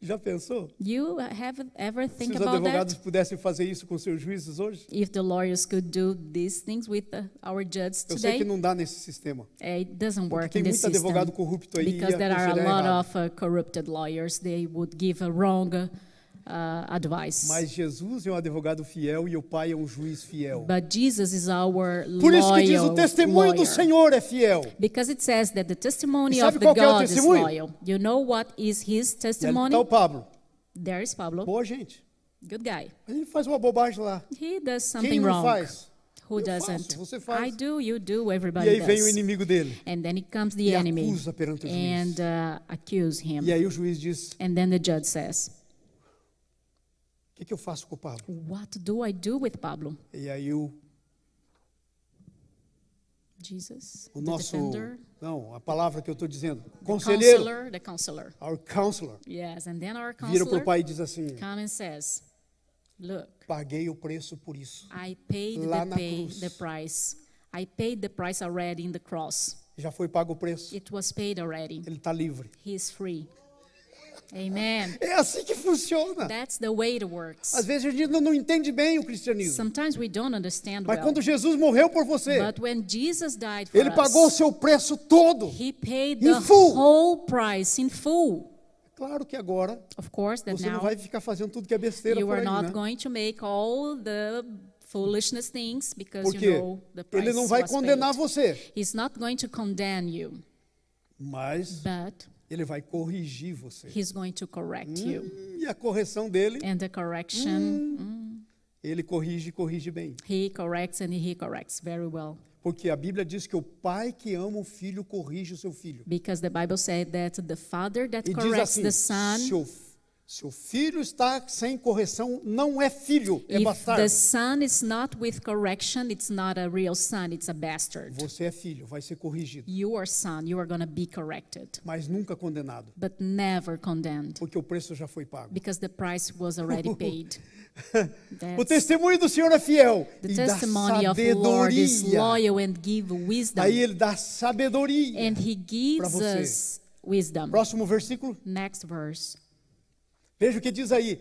[SPEAKER 1] Já pensou?
[SPEAKER 2] You have ever
[SPEAKER 1] Se
[SPEAKER 2] think
[SPEAKER 1] os
[SPEAKER 2] about
[SPEAKER 1] advogados
[SPEAKER 2] that?
[SPEAKER 1] pudessem fazer isso com seus juízes hoje?
[SPEAKER 2] If the lawyers could do these things with our judges
[SPEAKER 1] Eu sei que
[SPEAKER 2] today,
[SPEAKER 1] não dá nesse sistema.
[SPEAKER 2] it doesn't
[SPEAKER 1] Porque
[SPEAKER 2] work
[SPEAKER 1] tem
[SPEAKER 2] in this
[SPEAKER 1] muito advogado
[SPEAKER 2] system.
[SPEAKER 1] corrupto aí e
[SPEAKER 2] Because there are a
[SPEAKER 1] aconselhar
[SPEAKER 2] lot
[SPEAKER 1] errado.
[SPEAKER 2] of corrupted lawyers. They would give a wrong advice.
[SPEAKER 1] Mas Jesus é um advogado fiel e o pai é um juiz fiel.
[SPEAKER 2] But Jesus is our
[SPEAKER 1] Por isso que diz o
[SPEAKER 2] loyal
[SPEAKER 1] testemunho do
[SPEAKER 2] lawyer.
[SPEAKER 1] Senhor é fiel.
[SPEAKER 2] Because it says that the testimony
[SPEAKER 1] E sabe
[SPEAKER 2] of the
[SPEAKER 1] qual que é o
[SPEAKER 2] God is
[SPEAKER 1] testemunho?
[SPEAKER 2] loyal. You know what is his
[SPEAKER 1] E ali
[SPEAKER 2] testimony?
[SPEAKER 1] está o Pablo.
[SPEAKER 2] There is Pablo,
[SPEAKER 1] Boa gente.
[SPEAKER 2] good guy.
[SPEAKER 1] Mas ele faz uma bobagem lá.
[SPEAKER 2] He does
[SPEAKER 1] Quem
[SPEAKER 2] something
[SPEAKER 1] não
[SPEAKER 2] wrong.
[SPEAKER 1] faz?
[SPEAKER 2] Who
[SPEAKER 1] Eu
[SPEAKER 2] doesn't?
[SPEAKER 1] faço, você faz.
[SPEAKER 2] I do, you do, everybody
[SPEAKER 1] E aí vem o
[SPEAKER 2] does.
[SPEAKER 1] inimigo dele.
[SPEAKER 2] And then it comes the
[SPEAKER 1] E
[SPEAKER 2] enemy
[SPEAKER 1] acusa perante o juiz.
[SPEAKER 2] and accuse him.
[SPEAKER 1] E aí o juiz diz,
[SPEAKER 2] And then the judge says,
[SPEAKER 1] o que eu faço com o Pablo?
[SPEAKER 2] what do I do with Pablo?
[SPEAKER 1] E aí o
[SPEAKER 2] Jesus,
[SPEAKER 1] O
[SPEAKER 2] the
[SPEAKER 1] nosso,
[SPEAKER 2] defender,
[SPEAKER 1] não, a palavra que eu estou dizendo,
[SPEAKER 2] the
[SPEAKER 1] conselheiro,
[SPEAKER 2] counselor.
[SPEAKER 1] our counselor,
[SPEAKER 2] Yes, and then our
[SPEAKER 1] vira para o
[SPEAKER 2] counselor
[SPEAKER 1] pai e diz assim,
[SPEAKER 2] comes and says, look,
[SPEAKER 1] paguei o preço por isso.
[SPEAKER 2] I paid
[SPEAKER 1] Lá na cruz.
[SPEAKER 2] the price. I paid the price already in the cross.
[SPEAKER 1] Já foi pago o preço.
[SPEAKER 2] It was paid already.
[SPEAKER 1] Ele está livre.
[SPEAKER 2] He is free. Amen.
[SPEAKER 1] É assim que funciona.
[SPEAKER 2] That's the way it works.
[SPEAKER 1] Às vezes a gente não entende bem o cristianismo.
[SPEAKER 2] Sometimes we don't understand
[SPEAKER 1] Mas
[SPEAKER 2] well.
[SPEAKER 1] quando Jesus morreu por você,
[SPEAKER 2] But when Jesus died for
[SPEAKER 1] ele pagou o
[SPEAKER 2] us,
[SPEAKER 1] seu preço todo.
[SPEAKER 2] he paid
[SPEAKER 1] In
[SPEAKER 2] the
[SPEAKER 1] full.
[SPEAKER 2] whole price in full.
[SPEAKER 1] Claro que agora
[SPEAKER 2] Of course, that
[SPEAKER 1] você não
[SPEAKER 2] now
[SPEAKER 1] vai ficar fazendo tudo que é besteira
[SPEAKER 2] you
[SPEAKER 1] por
[SPEAKER 2] are
[SPEAKER 1] aí,
[SPEAKER 2] not
[SPEAKER 1] né?
[SPEAKER 2] going to make all the foolishness things because
[SPEAKER 1] Porque
[SPEAKER 2] you know the price
[SPEAKER 1] ele não vai
[SPEAKER 2] was
[SPEAKER 1] condenar
[SPEAKER 2] paid.
[SPEAKER 1] você,
[SPEAKER 2] He's not going to condemn you,
[SPEAKER 1] mas
[SPEAKER 2] but
[SPEAKER 1] ele vai corrigir você.
[SPEAKER 2] he's going to correct you.
[SPEAKER 1] E a correção dele,
[SPEAKER 2] And the correction,
[SPEAKER 1] ele corrige bem.
[SPEAKER 2] he corrects and he corrects very well.
[SPEAKER 1] Porque a Bíblia diz que o pai que ama o filho corrige o seu filho.
[SPEAKER 2] Because the Bible said that the father that
[SPEAKER 1] E diz
[SPEAKER 2] corrects
[SPEAKER 1] assim,
[SPEAKER 2] the son,
[SPEAKER 1] se o filho está sem correção, não é filho, é
[SPEAKER 2] if
[SPEAKER 1] bastardo.
[SPEAKER 2] the son is not with correction, it's not a real son, it's a bastard.
[SPEAKER 1] Você é filho, vai ser corrigido,
[SPEAKER 2] You are son, you are going to be corrected,
[SPEAKER 1] mas nunca condenado,
[SPEAKER 2] but never condemned,
[SPEAKER 1] porque o preço já foi pago.
[SPEAKER 2] because the price was already paid.
[SPEAKER 1] O testemunho do Senhor é fiel
[SPEAKER 2] The
[SPEAKER 1] e dá
[SPEAKER 2] testimony of the Lord is
[SPEAKER 1] sabedoria.
[SPEAKER 2] loyal and give wisdom.
[SPEAKER 1] Aí ele dá sabedoria.
[SPEAKER 2] And he gives
[SPEAKER 1] você.
[SPEAKER 2] us wisdom.
[SPEAKER 1] Próximo versículo.
[SPEAKER 2] Next verse.
[SPEAKER 1] Veja o que diz aí.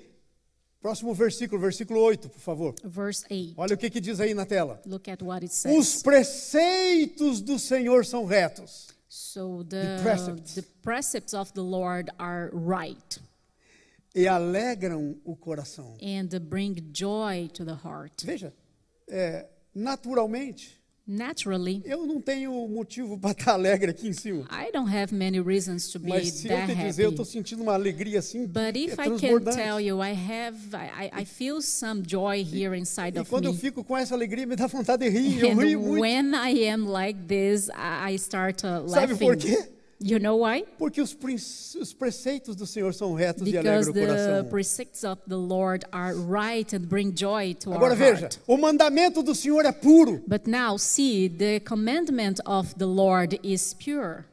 [SPEAKER 1] Próximo versículo, versículo 8, por favor.
[SPEAKER 2] Verse 8.
[SPEAKER 1] Olha o que diz aí na tela.
[SPEAKER 2] Look at what it
[SPEAKER 1] Os
[SPEAKER 2] says.
[SPEAKER 1] preceitos do Senhor são retos.
[SPEAKER 2] So
[SPEAKER 1] precepts.
[SPEAKER 2] the precepts of the Lord are right
[SPEAKER 1] E alegram o coração.
[SPEAKER 2] and bring joy to the heart.
[SPEAKER 1] Veja, naturalmente,
[SPEAKER 2] Naturally,
[SPEAKER 1] eu não tenho motivo para estar alegre aqui em cima.
[SPEAKER 2] I don't have many reasons to be
[SPEAKER 1] Mas se eu
[SPEAKER 2] that
[SPEAKER 1] te dizer, eu
[SPEAKER 2] happy.
[SPEAKER 1] estou sentindo uma alegria assim,
[SPEAKER 2] But if I can
[SPEAKER 1] transbordante.
[SPEAKER 2] tell you, I feel some joy here inside
[SPEAKER 1] E
[SPEAKER 2] of
[SPEAKER 1] quando eu
[SPEAKER 2] me.
[SPEAKER 1] fico com essa alegria, me dá vontade de rir. Eu rio
[SPEAKER 2] And
[SPEAKER 1] muito.
[SPEAKER 2] when I am like this, I start
[SPEAKER 1] Sabe por
[SPEAKER 2] laughing.
[SPEAKER 1] quê?
[SPEAKER 2] You know why?
[SPEAKER 1] Porque os preceitos do Senhor são retos e
[SPEAKER 2] Because
[SPEAKER 1] alegram o
[SPEAKER 2] the
[SPEAKER 1] coração.
[SPEAKER 2] precepts of the Lord are right and bring joy to
[SPEAKER 1] Agora
[SPEAKER 2] our
[SPEAKER 1] veja,
[SPEAKER 2] heart.
[SPEAKER 1] o mandamento do Senhor é puro
[SPEAKER 2] But now see, the commandment of the Lord is pure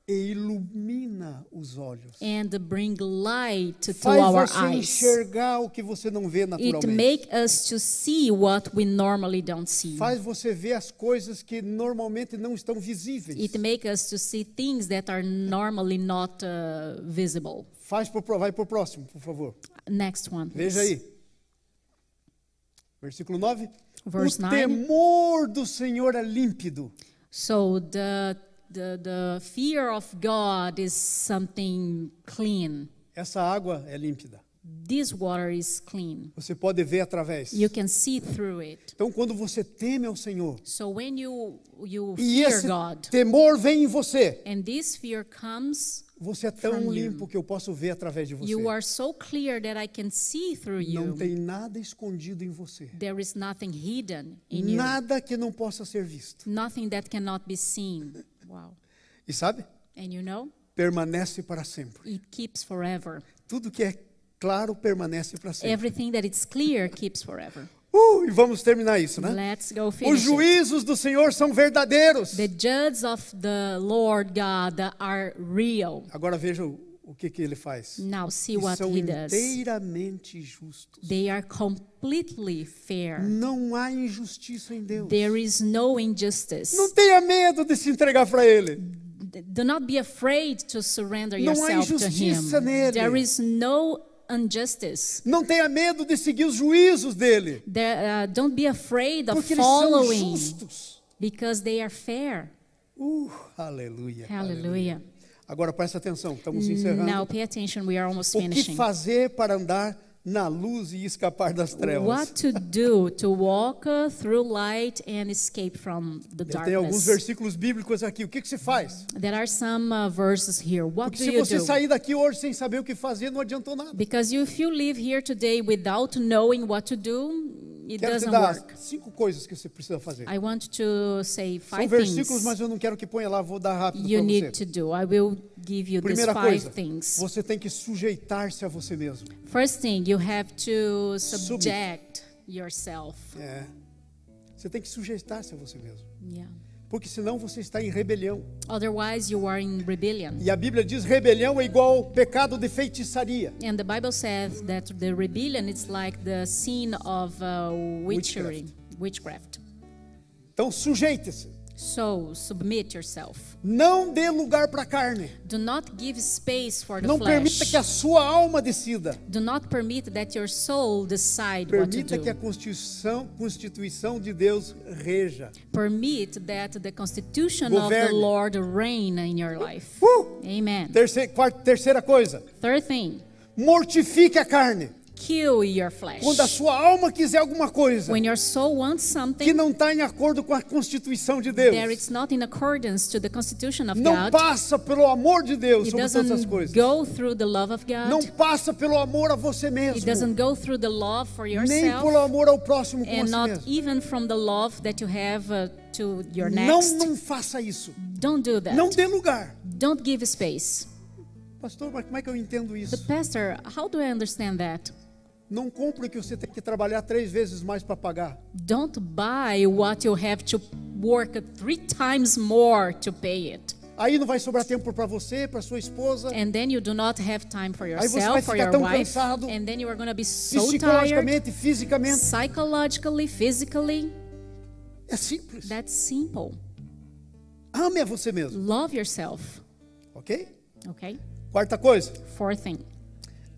[SPEAKER 1] e ilumina os olhos.
[SPEAKER 2] and bring light to
[SPEAKER 1] Faz
[SPEAKER 2] our
[SPEAKER 1] você
[SPEAKER 2] eyes.
[SPEAKER 1] enxergar o que você não vê
[SPEAKER 2] It
[SPEAKER 1] naturalmente.
[SPEAKER 2] makes us to see what we normally don't see.
[SPEAKER 1] Faz você ver as coisas que normalmente não estão visíveis.
[SPEAKER 2] It makes us to see things that are normally not visible.
[SPEAKER 1] Vai para o próximo, por favor.
[SPEAKER 2] Next one, please.
[SPEAKER 1] Veja aí. Versículo 9.
[SPEAKER 2] Verse
[SPEAKER 1] O
[SPEAKER 2] 9.
[SPEAKER 1] temor do Senhor é límpido.
[SPEAKER 2] So the fear of God is something clean.
[SPEAKER 1] Essa água é límpida.
[SPEAKER 2] This water is clean.
[SPEAKER 1] Você pode ver através.
[SPEAKER 2] You can see through it.
[SPEAKER 1] Então, quando você teme ao Senhor,
[SPEAKER 2] So when you
[SPEAKER 1] e
[SPEAKER 2] fear
[SPEAKER 1] esse
[SPEAKER 2] God,
[SPEAKER 1] temor vem em você,
[SPEAKER 2] and this fear comes,
[SPEAKER 1] você é tão
[SPEAKER 2] from you.
[SPEAKER 1] limpo que eu posso ver através de você.
[SPEAKER 2] you are so clear that I can see through
[SPEAKER 1] Não
[SPEAKER 2] you.
[SPEAKER 1] tem nada escondido em você.
[SPEAKER 2] There is nothing hidden in you.
[SPEAKER 1] Nada que não possa ser visto.
[SPEAKER 2] Nothing that cannot be seen. Wow.
[SPEAKER 1] E sabe?
[SPEAKER 2] And you know,
[SPEAKER 1] Permanece para sempre.
[SPEAKER 2] it keeps forever.
[SPEAKER 1] Tudo que é claro permanece para sempre.
[SPEAKER 2] Everything that is clear keeps forever.
[SPEAKER 1] E vamos terminar isso, né?
[SPEAKER 2] Let's go
[SPEAKER 1] Os
[SPEAKER 2] finish it.
[SPEAKER 1] juízos do Senhor são verdadeiros.
[SPEAKER 2] The judges of the Lord God are real.
[SPEAKER 1] Agora veja o que ele faz.
[SPEAKER 2] Now see
[SPEAKER 1] E
[SPEAKER 2] what
[SPEAKER 1] são
[SPEAKER 2] he does.
[SPEAKER 1] inteiramente justos.
[SPEAKER 2] They are completely fair.
[SPEAKER 1] Não há injustiça em Deus.
[SPEAKER 2] There is no injustice.
[SPEAKER 1] Não tenha medo de se entregar para Ele.
[SPEAKER 2] Do not be afraid to surrender
[SPEAKER 1] Não há
[SPEAKER 2] yourself to
[SPEAKER 1] injustiça
[SPEAKER 2] him.
[SPEAKER 1] nele.
[SPEAKER 2] There is no injustice.
[SPEAKER 1] Não tenha medo de seguir os juízos dele.
[SPEAKER 2] Don't be afraid of
[SPEAKER 1] Porque eles são
[SPEAKER 2] following,
[SPEAKER 1] justos.
[SPEAKER 2] because they are fair.
[SPEAKER 1] Aleluia.
[SPEAKER 2] Hallelujah.
[SPEAKER 1] Agora presta atenção, estamos encerrando.
[SPEAKER 2] Now pay attention, we are almost
[SPEAKER 1] O que
[SPEAKER 2] finishing.
[SPEAKER 1] fazer para andar na luz e escapar das trevas?
[SPEAKER 2] What to do to walk through light and escape from the
[SPEAKER 1] Tem alguns
[SPEAKER 2] darkness?
[SPEAKER 1] versículos bíblicos aqui. O que se faz?
[SPEAKER 2] There are some verses here. What
[SPEAKER 1] Porque
[SPEAKER 2] do
[SPEAKER 1] se
[SPEAKER 2] you
[SPEAKER 1] você
[SPEAKER 2] do?
[SPEAKER 1] sair daqui hoje sem saber o que fazer, não adiantou nada.
[SPEAKER 2] Because if you live here today without knowing what to do, it
[SPEAKER 1] Quero te
[SPEAKER 2] doesn't
[SPEAKER 1] dar
[SPEAKER 2] work.
[SPEAKER 1] 5 coisas que você precisa fazer.
[SPEAKER 2] I want to say
[SPEAKER 1] São
[SPEAKER 2] 5
[SPEAKER 1] versículos,
[SPEAKER 2] things
[SPEAKER 1] mas eu não quero que ponha lá, vou dar rápido
[SPEAKER 2] you
[SPEAKER 1] para
[SPEAKER 2] need
[SPEAKER 1] você.
[SPEAKER 2] to do. I will give you these
[SPEAKER 1] Primeira
[SPEAKER 2] 5
[SPEAKER 1] coisa,
[SPEAKER 2] things.
[SPEAKER 1] você tem que sujeitar-se a você mesmo.
[SPEAKER 2] First thing, you have to subject yourself.
[SPEAKER 1] Você tem que sujeitar-se a você mesmo.
[SPEAKER 2] Yeah.
[SPEAKER 1] Porque senão você está em rebelião.
[SPEAKER 2] Otherwise, you are in rebellion.
[SPEAKER 1] E a Bíblia diz rebelião é igual ao pecado de feitiçaria.
[SPEAKER 2] And the Bible says that the rebellion is like the sin of witchcraft.
[SPEAKER 1] Então sujeite-se.
[SPEAKER 2] So, submit yourself.
[SPEAKER 1] Não dê lugar para a carne.
[SPEAKER 2] Do not give space for the
[SPEAKER 1] Não permita
[SPEAKER 2] flesh.
[SPEAKER 1] que a sua alma decida.
[SPEAKER 2] Do not permit that your soul decide what to
[SPEAKER 1] Permita que a
[SPEAKER 2] do.
[SPEAKER 1] Constituição de Deus reja.
[SPEAKER 2] Permit that the constitution of the
[SPEAKER 1] Governe.
[SPEAKER 2] Lord reign in your life. Amen.
[SPEAKER 1] Terceira coisa,
[SPEAKER 2] Third thing,
[SPEAKER 1] mortifique a carne.
[SPEAKER 2] kill your flesh.
[SPEAKER 1] Quando a sua alma quiser alguma coisa
[SPEAKER 2] When your soul wants
[SPEAKER 1] que
[SPEAKER 2] something
[SPEAKER 1] não está em acordo com a Constituição de
[SPEAKER 2] that
[SPEAKER 1] Deus,
[SPEAKER 2] it's not in accordance to the constitution of
[SPEAKER 1] não
[SPEAKER 2] God,
[SPEAKER 1] passa pelo amor de Deus
[SPEAKER 2] it
[SPEAKER 1] sobre todas as
[SPEAKER 2] doesn't
[SPEAKER 1] coisas.
[SPEAKER 2] go through the love of
[SPEAKER 1] Não
[SPEAKER 2] God.
[SPEAKER 1] passa pelo amor a você
[SPEAKER 2] It
[SPEAKER 1] mesmo.
[SPEAKER 2] doesn't go through the love for
[SPEAKER 1] Nem
[SPEAKER 2] yourself,
[SPEAKER 1] pelo amor ao próximo como a
[SPEAKER 2] and
[SPEAKER 1] si
[SPEAKER 2] not
[SPEAKER 1] mesmo.
[SPEAKER 2] even from the love that you have to your
[SPEAKER 1] Não,
[SPEAKER 2] next.
[SPEAKER 1] não faça isso.
[SPEAKER 2] Don't do that.
[SPEAKER 1] Não dê lugar.
[SPEAKER 2] Don't give space.
[SPEAKER 1] Pastor, mas como é que eu entendo isso?
[SPEAKER 2] But pastor, how do I understand that?
[SPEAKER 1] Não compre que você tem que trabalhar 3 vezes mais para pagar.
[SPEAKER 2] Don't buy what you have to work 3 times more to pay it.
[SPEAKER 1] Aí não vai sobrar tempo para você, para sua esposa.
[SPEAKER 2] And then you do not have time for
[SPEAKER 1] Aí você vai
[SPEAKER 2] yourself, for
[SPEAKER 1] ficar
[SPEAKER 2] your
[SPEAKER 1] tão
[SPEAKER 2] wife.
[SPEAKER 1] cansado,
[SPEAKER 2] And then you are going to be so tired,
[SPEAKER 1] Psicologicamente, fisicamente.
[SPEAKER 2] psychologically, physically.
[SPEAKER 1] É simples.
[SPEAKER 2] That's simple.
[SPEAKER 1] Ame a você mesmo,
[SPEAKER 2] Love yourself.
[SPEAKER 1] ok?
[SPEAKER 2] Okay?
[SPEAKER 1] Quarta coisa,
[SPEAKER 2] Fourth thing,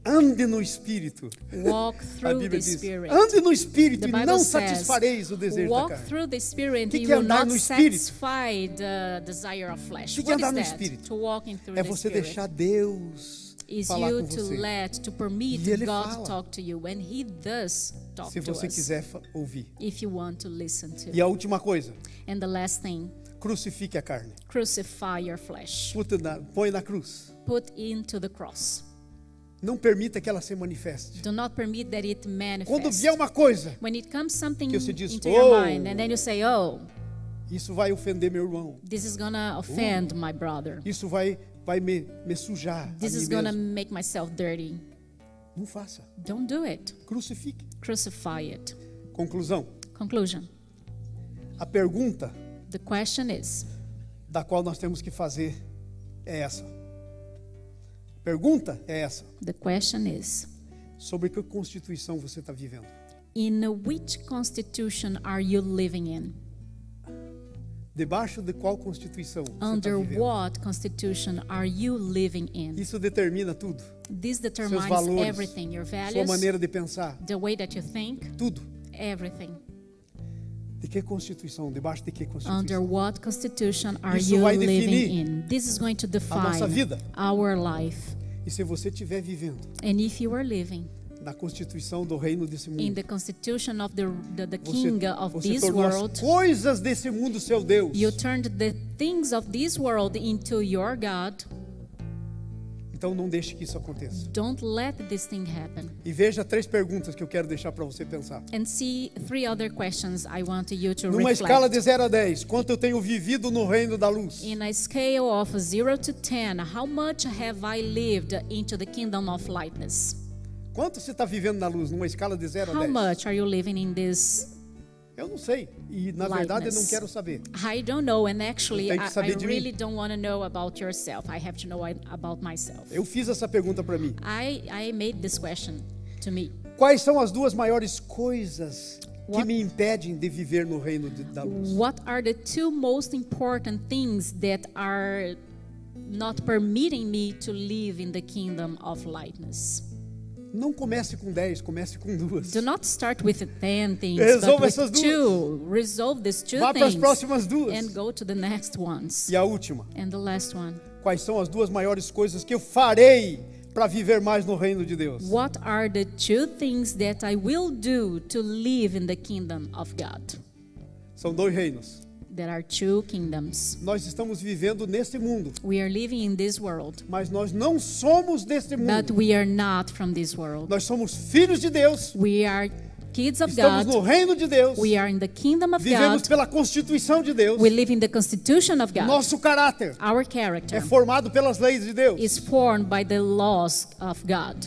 [SPEAKER 1] ande no Espírito.
[SPEAKER 2] walk
[SPEAKER 1] A
[SPEAKER 2] through
[SPEAKER 1] Bíblia
[SPEAKER 2] the
[SPEAKER 1] diz,
[SPEAKER 2] Spirit.
[SPEAKER 1] ande no Espírito
[SPEAKER 2] The
[SPEAKER 1] e
[SPEAKER 2] Bible
[SPEAKER 1] não
[SPEAKER 2] says,
[SPEAKER 1] satisfareis o desejo da
[SPEAKER 2] walk
[SPEAKER 1] carne.
[SPEAKER 2] through the Spirit,
[SPEAKER 1] Que
[SPEAKER 2] you
[SPEAKER 1] que é
[SPEAKER 2] will
[SPEAKER 1] andar
[SPEAKER 2] not
[SPEAKER 1] no Espírito?
[SPEAKER 2] satisfy the desire of flesh.
[SPEAKER 1] Que é
[SPEAKER 2] What is
[SPEAKER 1] andar no
[SPEAKER 2] that?
[SPEAKER 1] Espírito?
[SPEAKER 2] To walking through
[SPEAKER 1] É
[SPEAKER 2] the
[SPEAKER 1] você
[SPEAKER 2] Spirit.
[SPEAKER 1] deixar Deus
[SPEAKER 2] Is
[SPEAKER 1] falar
[SPEAKER 2] you
[SPEAKER 1] com
[SPEAKER 2] to
[SPEAKER 1] você.
[SPEAKER 2] let, to permit
[SPEAKER 1] E Ele
[SPEAKER 2] God
[SPEAKER 1] fala.
[SPEAKER 2] to talk to you, and He does talk
[SPEAKER 1] Se
[SPEAKER 2] to
[SPEAKER 1] você
[SPEAKER 2] us.
[SPEAKER 1] quiser ouvir.
[SPEAKER 2] If you want to listen to.
[SPEAKER 1] E a última coisa,
[SPEAKER 2] And the last thing,
[SPEAKER 1] crucifique a carne.
[SPEAKER 2] crucify your flesh.
[SPEAKER 1] Põe na cruz.
[SPEAKER 2] Put into the cross.
[SPEAKER 1] Não permita que ela se manifeste.
[SPEAKER 2] Do not permit that it
[SPEAKER 1] Quando
[SPEAKER 2] manifests.
[SPEAKER 1] vier uma coisa,
[SPEAKER 2] When it comes something
[SPEAKER 1] que você diz,
[SPEAKER 2] into your
[SPEAKER 1] "Oh."
[SPEAKER 2] mind, and then you say, oh,
[SPEAKER 1] isso vai ofender meu irmão.
[SPEAKER 2] this is gonna offend my brother.
[SPEAKER 1] Isso vai me sujar.
[SPEAKER 2] This
[SPEAKER 1] a
[SPEAKER 2] is
[SPEAKER 1] mim
[SPEAKER 2] gonna
[SPEAKER 1] mesmo.
[SPEAKER 2] make myself dirty.
[SPEAKER 1] Não faça.
[SPEAKER 2] Don't do it.
[SPEAKER 1] Crucifique.
[SPEAKER 2] Crucify it.
[SPEAKER 1] Conclusão.
[SPEAKER 2] Conclusion.
[SPEAKER 1] A pergunta
[SPEAKER 2] The question is,
[SPEAKER 1] da qual nós temos que fazer é essa. Pergunta é essa.
[SPEAKER 2] the question is,
[SPEAKER 1] Sobre que constituição você está vivendo?
[SPEAKER 2] in which constitution are you living in?
[SPEAKER 1] Debaixo de qual constituição você está
[SPEAKER 2] Under
[SPEAKER 1] vivendo?
[SPEAKER 2] what constitution are you living in?
[SPEAKER 1] Isso determina tudo.
[SPEAKER 2] This determines
[SPEAKER 1] valores,
[SPEAKER 2] everything, your
[SPEAKER 1] Sua
[SPEAKER 2] values,
[SPEAKER 1] maneira de pensar.
[SPEAKER 2] the way that you think,
[SPEAKER 1] Tudo.
[SPEAKER 2] everything.
[SPEAKER 1] De que constituição? Debaixo de que
[SPEAKER 2] Under
[SPEAKER 1] constituição?
[SPEAKER 2] what constitution are
[SPEAKER 1] Isso
[SPEAKER 2] you
[SPEAKER 1] vai
[SPEAKER 2] living
[SPEAKER 1] definir
[SPEAKER 2] in? This is going to
[SPEAKER 1] nossa vida.
[SPEAKER 2] define our life.
[SPEAKER 1] E se você estiver vivendo
[SPEAKER 2] And if you are living
[SPEAKER 1] na constituição do reino desse
[SPEAKER 2] in
[SPEAKER 1] mundo,
[SPEAKER 2] the constitution of the
[SPEAKER 1] você,
[SPEAKER 2] king of
[SPEAKER 1] você
[SPEAKER 2] this
[SPEAKER 1] tornou as
[SPEAKER 2] world,
[SPEAKER 1] coisas desse mundo seu Deus.
[SPEAKER 2] you turned the things of this world into your God.
[SPEAKER 1] Então não deixe que isso aconteça.
[SPEAKER 2] Don't let this thing happen.
[SPEAKER 1] E veja 3 perguntas que eu quero deixar para você pensar.
[SPEAKER 2] And see 3 other questions I want you to
[SPEAKER 1] Numa escala de
[SPEAKER 2] reflect.
[SPEAKER 1] 0 a 10, quanto eu tenho vivido no reino da luz?
[SPEAKER 2] In a scale of 0 to 10, how much have I lived into the kingdom of lightness?
[SPEAKER 1] Quanto você está vivendo na luz? Numa escala de 0 a
[SPEAKER 2] How
[SPEAKER 1] 10?
[SPEAKER 2] much are you living in this?
[SPEAKER 1] Eu não sei. E na verdade eu não
[SPEAKER 2] Lightness.
[SPEAKER 1] quero saber.
[SPEAKER 2] I don't know, and actually,
[SPEAKER 1] Eu tenho que saber
[SPEAKER 2] I
[SPEAKER 1] de mim.
[SPEAKER 2] really don't want to know about yourself. I have to know about myself.
[SPEAKER 1] Eu fiz essa pergunta para mim.
[SPEAKER 2] I made this question to me.
[SPEAKER 1] Quais são as 2 maiores coisas que
[SPEAKER 2] What-
[SPEAKER 1] me impedem de viver no reino da luz?
[SPEAKER 2] What are the 2 most important things that are not permitting me to live in the kingdom of lightness?
[SPEAKER 1] Não comece com 10, comece com 2.
[SPEAKER 2] Do not start with the 10 things,
[SPEAKER 1] Resolva
[SPEAKER 2] but
[SPEAKER 1] essas
[SPEAKER 2] with 2. Resolve these 2
[SPEAKER 1] Vá para as
[SPEAKER 2] things
[SPEAKER 1] próximas 2.
[SPEAKER 2] and go to the next ones.
[SPEAKER 1] E a última.
[SPEAKER 2] And the last one.
[SPEAKER 1] Quais são as 2 maiores coisas que eu farei para viver mais no reino de Deus?
[SPEAKER 2] What are the 2 things that I will do to live in the kingdom of God?
[SPEAKER 1] São 2 reinos.
[SPEAKER 2] There are 2 kingdoms.
[SPEAKER 1] Nós estamos vivendo nesse mundo,
[SPEAKER 2] We are living in this world,
[SPEAKER 1] mas nós não somos desse
[SPEAKER 2] but
[SPEAKER 1] mundo.
[SPEAKER 2] we are not from this world.
[SPEAKER 1] Nós somos filhos de Deus,
[SPEAKER 2] We are kids of
[SPEAKER 1] estamos no
[SPEAKER 2] God.
[SPEAKER 1] reino de Deus,
[SPEAKER 2] We are in the kingdom of
[SPEAKER 1] vivemos
[SPEAKER 2] God.
[SPEAKER 1] pela constituição de Deus.
[SPEAKER 2] We live in the constitution of God.
[SPEAKER 1] Nosso caráter
[SPEAKER 2] Our
[SPEAKER 1] é
[SPEAKER 2] character
[SPEAKER 1] formado pelas leis de Deus.
[SPEAKER 2] is formed by the laws of God.